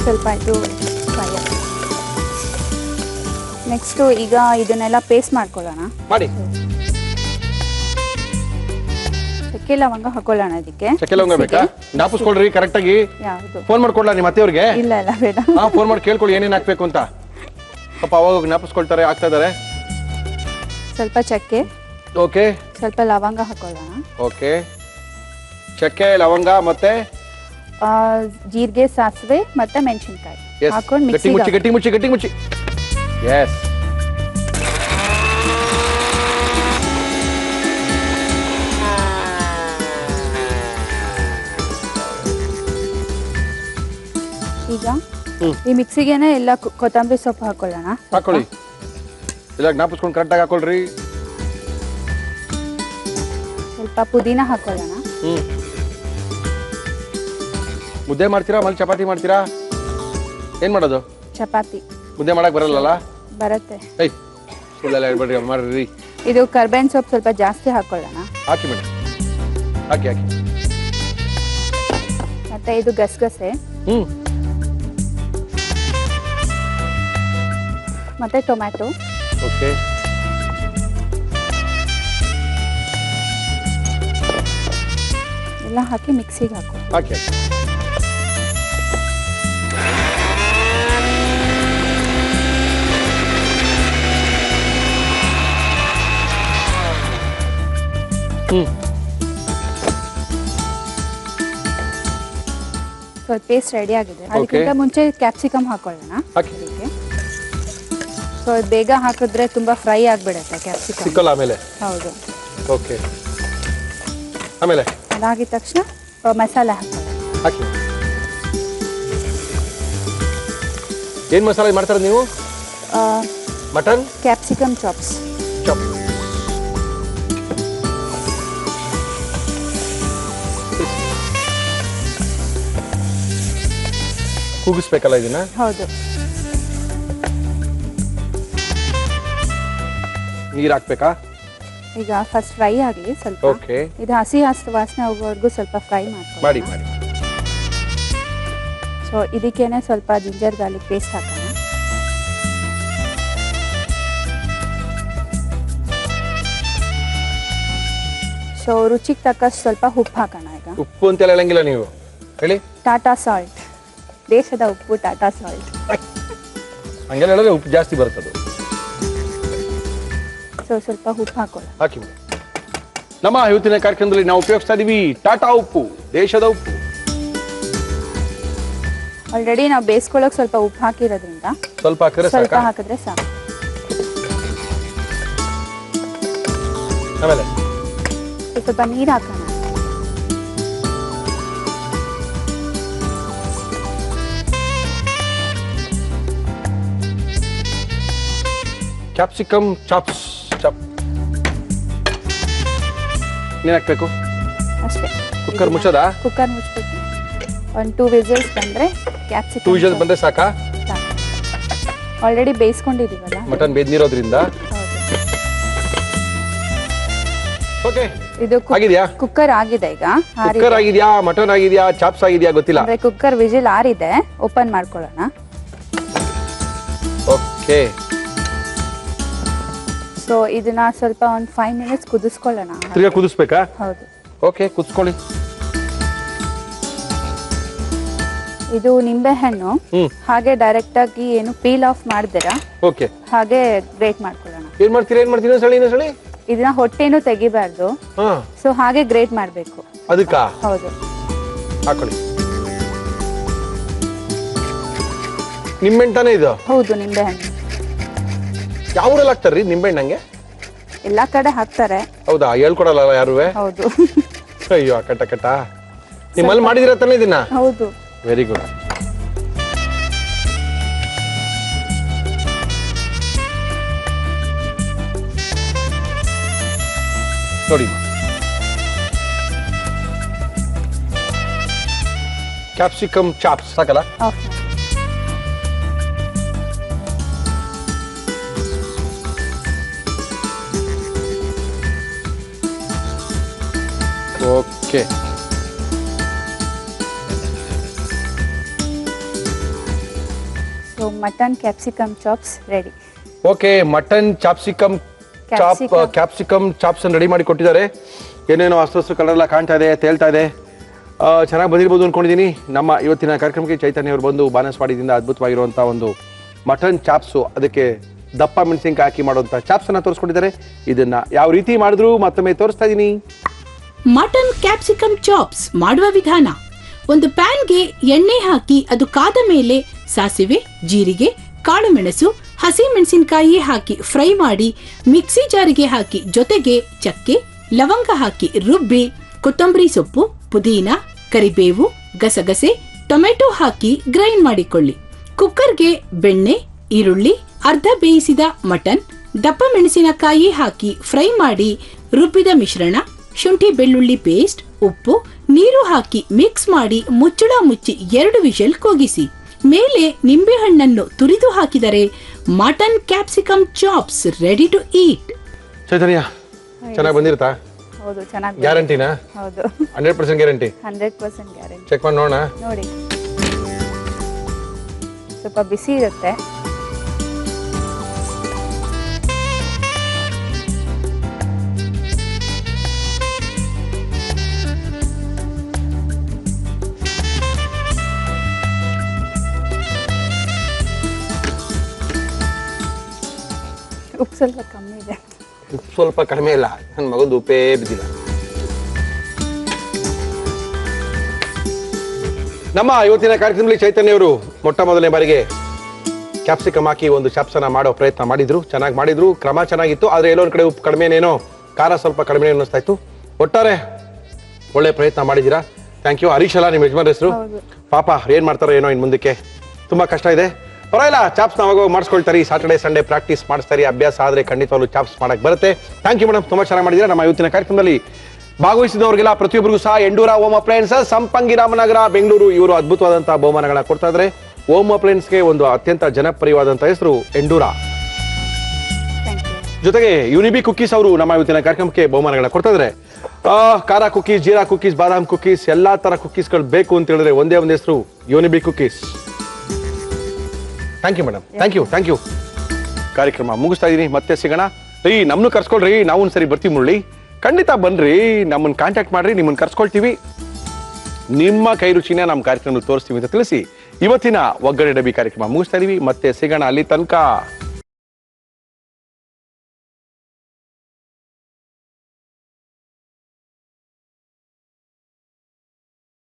ಸ್ವಲ್ಪ ಇದು ನೆಕ್ಸ್ಟ್ ಈಗ ಇದನ್ನೆಲ್ಲ ಪೇಸ್ಟ್ ಮಾಡ್ಕೊಳ್ಳೋಣ. ಮಾಡಿ. ಚಕ್ಕೆ ಲವಂಗ ಹಾಕೊಳ್ಳೋಣ. ಇದಕ್ಕೆ ಚಕ್ಕೆ ಲವಂಗ ಬೇಕಾ? ಜ್ಞಾಪಿಸ್ಕೊಳ್ರಿ ಕರೆಕ್ಟ್ ಆಗಿ. ಯಾವುದು? ಫೋನ್ ಮಾಡ್ಕೊಡ್ಲಾ ನಿಮ್ಮ ಅತ್ತೆಯವ್ರಿಗೆ? ಇಲ್ಲ ಇಲ್ಲ ಬೇಡ. ಫೋನ್ ಮಾಡಿ ಕೇಳ್ಕೊಳ್ಳಿ ಏನೇನು ಹಾಕ್ಬೇಕು ಅಂತ. ಪಾಪ ಅವಾಗ ಜ್ಞಾಪಿಸ್ಕೊಳ್ತಾರೆ, ಆಗ್ತಾ ಇದಾರೆ. ಸ್ವಲ್ಪ ಚಕ್ಕೆ. ಓಕೆ. ಸ್ವಲ್ಪ ಲವಂಗ ಹಾಕೊಳ್ಳೋಣ. ಓಕೆ. ಚಕ್ಕೆ ಲವಂಗ ಮತ್ತೆ ಜೀರಿಗೆ, ಸಾಸಿವೆ ಮತ್ತೆ ಮೆಣಸಿನಕಾಯಿ ಹಾಕೊಂಡು ಗಟ್ಟಿ ಮುಚ್ಚಿ ಗಟ್ಟಿ ಮುಚ್ಚಿ ಗಟ್ಟಿ ಮುಚ್ಚಿ. ಎಸ್. ಈಗ ಈ ಮಿಕ್ಸಿಗೆನೆ ಎಲ್ಲ ಕೊತ್ತಂಬರಿ ಸೊಪ್ಪು ಹಾಕೊಳ್ಳೋಣ. ಹಾಕೊಳ್ಳಿ. ಎಲ್ಲ ಜ್ಞಾಪಿಸ್ಕೊಂಡು ಕರೆಕ್ಟಾಗಿ ಹಾಕೊಳ್ರಿ. ಸ್ವಲ್ಪ ಪುದೀನ ಹಾಕೊಳ್ಳೋಣ. ಮುದ್ದೆ ಮಾಡ್ತೀರಾ ಮಲ್ಲಿ ಚಪಾತಿ ಮಾಡ್ತೀರಾ? ಏನ್ ಮಾಡೋದು? ಚಪಾತಿ. ಮುದ್ದೆ ಮಾಡಕ್ ಬರಲ್ಲ? ಬರುತ್ತೆ. ಏಯ್ ಸುಳ್ಳೆಲ್ಲ ಹೇಳ್ಬೇಡ್ರಿ, ಮಾಡ್ರಿ. ಇದು ಕರ್ಬೇವಿನ ಸೊಪ್ಪು ಸ್ವಲ್ಪ ಜಾಸ್ತಿ ಹಾಕೊಳ್ಳೋಣ. ಹಾಕಿ ಮೇಡಮ್, ಹಾಕಿ ಹಾಕಿ. ಮತ್ತೆ ಇದು ಗಸಗಸೆ ಮತ್ತೆ ಟೊಮ್ಯಾಟೊ. ಓಕೆ. ಎಲ್ಲ ಹಾಕಿ ಮಿಕ್ಸಿಗೆ ಹಾಕೋ. ಹಾಕಿ. ಸೊ ಪೇಸ್ಟ್ ರೆಡಿ ಆಗಿದೆ. ಅದಕ್ಕಿಂತ ಮುಂಚೆ ಕ್ಯಾಪ್ಸಿಕಮ್ ಹಾಕೊಳ್ಳೋಣ. ಸೊ ಬೇಗ ಹಾಕಿದ್ರೆ ತುಂಬಾ ಫ್ರೈ ಆಗ್ಬಿಡುತ್ತೆ ಕ್ಯಾಪ್ಸಿಕಮ್. ಸಿಕ್ಕಲ್ಲ ಆಮೇಲೆ? ಹೌದು. ಓಕೆ. ಆಮೇಲೆ ಅದಾಗಿದ ತಕ್ಷಣ ಮಸಾಲೆ ಹಾಕೊಳ್ಳೋಣ. ಹಾಕಿ. ಏನ್ ಮಸಾಲೆ ಮಾಡ್ತಾರೆ ನೀವು? Mutton capsicum chop. ಕೂಗಿಸ್ಬೇಕಲ್ಲ ಇದನ್ನ? ಹೌದು. ನೀರ್ ಹಾಕ್ಬೇಕಾ? ಈಗ ಫಸ್ಟ್ ಫ್ರೈ ಆಗಲಿ ಸ್ವಲ್ಪ. ಓಕೆ. ಇದು ಹಸಿ ವಾಸನೆ ಹೋಗೋವರೆಗೂ ಸ್ವಲ್ಪ ಫ್ರೈ ಮಾಡ್ಕೊಳ್ಳೋಣ. ಮಾಡಿ ಮಾಡಿ. ಸೊ ಇದಕ್ಕೇನೆ ಸ್ವಲ್ಪ ಜಿಂಜರ್ ಗಾರ್ಲಿಕ್ ಪೇಸ್ಟ್ ಹಾಕೋಣ. ಸೊ ರುಚಿಗೆ ತಕ್ಕಷ್ಟು ಸ್ವಲ್ಪ ಉಪ್ಪು ಹಾಕೋಣ. ಈಗ ಉಪ್ಪು ಅಂತೆಲ್ಲ ಹೇಳಂಗಿಲ್ಲ ನೀವು, ಹೇಳಿ. ಟಾಟಾ ಸಾಲ್ಟ್, ದೇಶದ ಉಪ್ಪು ಟಾಟಾ ಸಾಲ್ಟ್. ಹಂಗೆಲ್ಲ ಹೇಳಿದ್ರೆ ಉಪ್ಪು ಜಾಸ್ತಿ ಬರ್ತದೆ. ಸೊ ಸ್ವಲ್ಪ ಉಪ್ಪು ಹಾಕೊಳ್ಳೋಣ. ಹಾಕಿ ಮೇಡಮ್. ನಮ್ಮ ಇವತ್ತಿನ ಕಾರ್ಯಕ್ರಮದಲ್ಲಿ ನಾವು ಉಪಯೋಗಿಸ್ತಾ ಇದೀವಿ ಟಾಟಾ ಉಪ್ಪು, ದೇಶದ ಉಪ್ಪು. ಆಲ್ರೆಡಿ ನಾವು ಬೇಯಿಸ್ಕೊಳ್ಳೋಕೆ ಸ್ವಲ್ಪ ಉಪ್ಪು ಹಾಕಿರೋದ್ರಿಂದ ಸ್ವಲ್ಪ ಹಾಕಿದ್ರೆ ಸ್ವಲ್ಪ ಸಾಕಾ? ಹಾಕಿದ್ರೆ ಸಾಕು. ಆಮೇಲೆ ಸ್ವಲ್ಪ ನೀರು ಹಾಕೋಣ. Capsicum chops. ನೀನ್ ಹಾಕ್ಬೇಕು. ಅಷ್ಟೇ. ಕುಕ್ಕರ್ ಮುಚ್ಚೋದಾ? ಕುಕ್ಕರ್ ಮುಚ್ಬೇಕು. 1-2 ವಿಸಿಲ್ಸ್ ಬಂದ್ರೆ ಕ್ಯಾಪ್ಸಿಕಮ್ 2 ವಿಷಲ್ ಬಂದ್ರೆ ಸಾಕಾ? ಆಲ್ರೆಡಿ ಬೇಯಿಸ್ಕೊಂಡಿದೀವಲ್ಲ ಮಟನ್ ಬೇಯ್ದಿರೋದ್ರಿಂದ. ಓಕೆ. ಇದು ಆಗಿದ್ಯಾ? ಕುಕ್ಕರ್ ಆಗಿದೆ ಈಗ. ಕುಕ್ಕರ್ ಆಗಿದ್ಯಾ, ಮಟನ್ ಆಗಿದ್ಯಾ, ಚಾಪ್ಸ್ ಆಗಿದ್ಯಾ ಗೊತ್ತಿಲ್ಲ. ಅಂದ್ರೆ ಕುಕ್ಕರ್ ವಿಜಿಲ್ ಆರಿದೆ. ಓಪನ್ ಮಾಡ್ಕೊಳ್ಳೋಣ. ಓಕೆ. ಸೊ ಇದನ್ನ ಸ್ವಲ್ಪ ಒಂದು 5 ಮಿನಿಟ್ಸ್ ಕುದಿಸ್ಕೊಳ್ಳೋಣ. ತಿರ್ಗಾ ಕುದಿಸ್ಬೇಕಾ? ಹೌದು. ಓಕೆ, ಕುದಿಸ್ಕೊಳ್ಳಿ. ಇದು ನಿಂಬೆ ಹಣ್ಣು ಹಾಗೆ ಡೈರೆಕ್ಟ್ ಆಗಿ ಏನು ಪೀಲ್ ಆಫ್ ಮಾಡ್ದಿರಾ ಓಕೆ ಹಾಗೆ ಗ್ರೇಟ್ ಮಾಡ್ಕೊಳ್ಳೋಣ. ಏನ್ ಮಾಡ್ತೀರಾ ಸಳಿ ಇದನ್ನ ಹೊಟ್ಟೆನೂ ತೆಗಿಬಾರ್ದು. ಸೊ ಹಾಗೆ ಗ್ರೇಟ್ ಮಾಡ್ಬೇಕು. ಅದಕ್ಕ? ಹೌದು. ಹಾಕೊಳ್ಳಿ. ನಿಂಬೆಹಣ್ಣು ತಾನೇ ಇದು? ಹೌದು, ನಿಂಬೆ ಹಣ್ಣು. ಯಾವ ಊರಲ್ಲಿ ಹಾಕ್ತಾರ್ರಿ ನಿಂಬೆಹಣ್ಣು? ಹಂಗೆ ಎಲ್ಲಾ ಕಡೆ ಹಾಕ್ತಾರೆ. ಹೌದಾ? ಹೇಳ್ಕೊಡಲ್ಲ ಯಾರುವೆ? ಹೌದು. ಅಯ್ಯೋ ಕಟ್ಟ ನಿಮ್ಮಲ್ಲಿ ಮಾಡಿದಿರ ತಾನೇ ಇದನ್ನ? ಹೌದು. Very good. ನೋಡಿ, ಕ್ಯಾಪ್ಸಿಕಮ್ ಚಾಪ್ಸ್ ಸಾಕಲ್ಲ? Okay. So mutton capsicum chops ready. Okay, mutton capsicum chops ready ಮಾಡಿ ಕೊಟ್ಟಿದ್ದಾರೆ. ಏನೇನೋ ಹಸ್ರು ಕಲರ್ ಎಲ್ಲ ಕಾಣ್ತಾ ಇದೆ, ತೇಲ್ತಾ ಇದೆ. ಚೆನ್ನಾಗಿ ಬಂದಿರ್ಬೋದು ಅನ್ಕೊಂಡಿದ್ದೀನಿ. ನಮ್ಮ ಇವತ್ತಿನ ಕಾರ್ಯಕ್ರಮಕ್ಕೆ ಚೈತನ್ಯ ಅವರು ಬಂದು ಬಾನಸವಾಡಿಯಿಂದ ಅದ್ಭುತವಾಗಿರುವಂಥ ಒಂದು ಮಟನ್ ಚಾಪ್ಸು, ಅದಕ್ಕೆ ದಪ್ಪ ಮೆಣಸಿನ್ಕಾಯಿ ಹಾಕಿ ಮಾಡುವಂಥ ಚಾಪ್ಸನ್ನು ತೋರಿಸ್ಕೊಂಡಿದ್ದಾರೆ. ಇದನ್ನ ಯಾವ ರೀತಿ ಮಾಡಿದ್ರು ಮತ್ತೊಮ್ಮೆ ತೋರಿಸ್ತಾ ಇದ್ದೀನಿ. ಮಟನ್ ಕ್ಯಾಪ್ಸಿಕಮ್ ಚಾಪ್ಸ್ ಮಾಡುವ ವಿಧಾನ: ಒಂದು ಪ್ಯಾನ್ಗೆ ಎಣ್ಣೆ ಹಾಕಿ ಅದು ಕಾದ ಮೇಲೆ ಸಾಸಿವೆ, ಜೀರಿಗೆ, ಕಾಳುಮೆಣಸು, ಹಸಿ ಮೆಣಸಿನಕಾಯಿ ಹಾಕಿ ಫ್ರೈ ಮಾಡಿ ಮಿಕ್ಸಿ ಜಾರಿಗೆ ಹಾಕಿ ಜೊತೆಗೆ ಚಕ್ಕೆ, ಲವಂಗ ಹಾಕಿ ರುಬ್ಬಿ ಕೊತ್ತಂಬರಿ ಸೊಪ್ಪು, ಪುದೀನ, ಕರಿಬೇವು, ಗಸಗಸೆ, ಟೊಮೆಟೊ ಹಾಕಿ ಗ್ರೈಂಡ್ ಮಾಡಿಕೊಳ್ಳಿ. ಕುಕ್ಕರ್ಗೆ ಬೆಣ್ಣೆ, ಈರುಳ್ಳಿ, ಅರ್ಧ ಬೇಯಿಸಿದ ಮಟನ್, ದಪ್ಪ ಮೆಣಸಿನಕಾಯಿ ಹಾಕಿ ಫ್ರೈ ಮಾಡಿ ರುಬ್ಬಿದ ಮಿಶ್ರಣ, ಶುಂಠಿ ಬೆಳ್ಳುಳ್ಳಿ ಪೇಸ್ಟ್, ಉಪ್ಪು, ನೀರು ಹಾಕಿ ಮಿಕ್ಸ್ ಮಾಡಿ ಮುಚ್ಚಳ ಮುಚ್ಚಿ 2 ವಿಷಲ್ ಕೂಗಿಸಿ. ಮೇಲೆ ನಿಂಬೆಹಣ್ಣನ್ನು ತುರಿದು ಹಾಕಿದರೆ mutton capsicum chops ready to eat. Chaitanya, ಚೆನ್ನಾಗಿ ಬಂದಿರುತ್ತಾ? ಹೌದು, ಚೆನ್ನಾಗಿ. ಗ್ಯಾರಂಟಿನಾ? ಹೌದು, 100% ಗ್ಯಾರಂಟಿ. 100% ಗ್ಯಾರಂಟಿ. ಚೆಕ್ ಮಾಡಿ ನೋಡೋಣ. ನೋಡಿ, ಸ್ವಲ್ಪ ಬಿಸಿ ಇರುತ್ತೆ. ಉಪ್ಪು ಸ್ವಲ್ಪ ಕಮ್ಮಿ ಇದೆ. ಉಪ್ಪು ಸ್ವಲ್ಪ ಕಡಿಮೆ ಇಲ್ಲ, ನನ್ನ ಮಗಂದು ಉಪ್ಪೇ ಬಿದ್ದಿಲ್ಲ. ನಮ್ಮ ಇವತ್ತಿನ ಕಾರ್ಯಕ್ರಮದಲ್ಲಿ ಚೈತನ್ಯ ಅವರು ಮೊಟ್ಟ ಮೊದಲನೇ ಬಾರಿಗೆ ಕ್ಯಾಪ್ಸಿಕಮ್ ಹಾಕಿ ಒಂದು ಚಾಪ್ಸನ್ನ ಮಾಡೋ ಪ್ರಯತ್ನ ಮಾಡಿದ್ರು. ಚೆನ್ನಾಗಿ ಮಾಡಿದ್ರು, ಕ್ರಮ ಚೆನ್ನಾಗಿತ್ತು. ಆದರೆ ಎಲ್ಲೋ ಒಂದು ಕಡೆ ಉಪ್ಪು ಕಡಿಮೆನೇನೋ, ಖಾರ ಸ್ವಲ್ಪ ಕಡಿಮೆ ಅನ್ನಿಸ್ತಾ ಇತ್ತು. ಒಟ್ಟಾರೆ ಒಳ್ಳೆ ಪ್ರಯತ್ನ ಮಾಡಿದ್ದೀರಾ. Thank you. ಹರೀಶ್ ಅಲ್ಲ ನಿಮ್ಮ ಯಜಮಾನ್ ಹೆಸರು? ಪಾಪ ಏನ್ ಮಾಡ್ತಾರೋ ಏನೋ ಇನ್ನು ಮುಂದಕ್ಕೆ. ತುಂಬಾ ಕಷ್ಟ ಇದೆ. ಪರವಾಗಿಲ್ಲ, ಚಾಪ್ಸ್ ನಾವಾಗ ಮಾಡಿಸ್ಕೊಳ್ತಾರೆ. ಸಾಟರ್ಡೆ ಸಂಡೇ ಪ್ರಾಕ್ಟೀಸ್ ಮಾಡಿಸ್ತಾರೆ. ಅಭ್ಯಾಸ ಆದ್ರೆ ಖಂಡಿತವಾಗ್ಲೂ ಚಾಪ್ಸ್ ಮಾಡಕ್ ಬರುತ್ತೆ. ಥ್ಯಾಂಕ್ ಯು ಮೇಡಮ್, ತುಂಬಾ ಚೆನ್ನಾಗಿ ಮಾಡಿದ್ದೀರಾ. ನಮ್ಮ ಇವತ್ತಿನ ಕಾರ್ಯಕ್ರಮದಲ್ಲಿ ಭಾಗವಹಿಸಿದವರಿಗೆಲ್ಲ ಪ್ರತಿಯೊಬ್ಬರಿಗೂ ಸಹ ಎಂಡೂರಾ ಹೋಮ್ ಅಪ್ಲಯನ್ಸಸ್, ಸಂಪಂಗಿ ರಾಮನಗರ, ಬೆಂಗಳೂರು ಇವರು ಅದ್ಭುತವಾದಂತಹ ಬಹುಮಾನಗಳನ್ನ ಕೊಡ್ತಾ ಇದ್ದಾರೆ. ಹೋಮ್ ಅಪ್ಲಯನ್ಸ್ಗೆ ಒಂದು ಅತ್ಯಂತ ಜನಪ್ರಿಯವಾದಂತಹ ಹೆಸರು ಎಂಡೂರಾ. ಜೊತೆಗೆ ಯುನಿಬಿ ಕುಕ್ಕೀಸ್ ಅವರು ನಮ್ಮ ಇವತ್ತಿನ ಕಾರ್ಯಕ್ರಮಕ್ಕೆ ಬಹುಮಾನಗಳನ್ನ ಕೊಡ್ತಾ ಇದ್ದಾರೆ. ಖಾರ ಕುಕ್ಕೀಸ್, ಜೀರಾ ಕುಕ್ಕೀಸ್, ಬಾದಾಮ್ ಕುಕ್ಕೀಸ್, ಎಲ್ಲಾ ತರ ಕುಕ್ಕೀಸ್ಗಳು ಬೇಕು ಅಂತ ಹೇಳಿದ್ರೆ ಒಂದೇ ಒಂದು ಹೆಸರು Unibic cookies. Thank you madam, thank you. ಕಾರ್ಯಕ್ರಮ ಮುಗಿಸ್ತಾ ಇದೀನಿ, ಮತ್ತೆ ಸಿಗೋಣ. ನಮ್ಮನ್ನು ಕರ್ಸ್ಕೊಳ್ರಿ, ನಾವು ಒಂದ್ಸರಿ ಬರ್ತೀವಿ ಮುರಳಿ. ಖಂಡಿತ ಬನ್ರಿ, ನಮ್ಮನ್ನು ಕಾಂಟ್ಯಾಕ್ಟ್ ಮಾಡ್ರಿ, ನಿಮ್ಮನ್ನು ಕರ್ಸ್ಕೊಳ್ತೀವಿ. ನಿಮ್ಮ ಕೈ ರುಚಿನ ನಮ್ಮ ಕಾರ್ಯಕ್ರಮ ತೋರಿಸ್ತೀವಿ ಅಂತ ತಿಳಿಸಿ ಇವತ್ತಿನ ಒಗ್ಗರಣೆ ಡಬ್ಬಿ ಕಾರ್ಯಕ್ರಮ ಮುಗಿಸ್ತಾ ಇದೀವಿ. ಮತ್ತೆ ಸಿಗೋಣ, ಅಲ್ಲಿ ತನಕ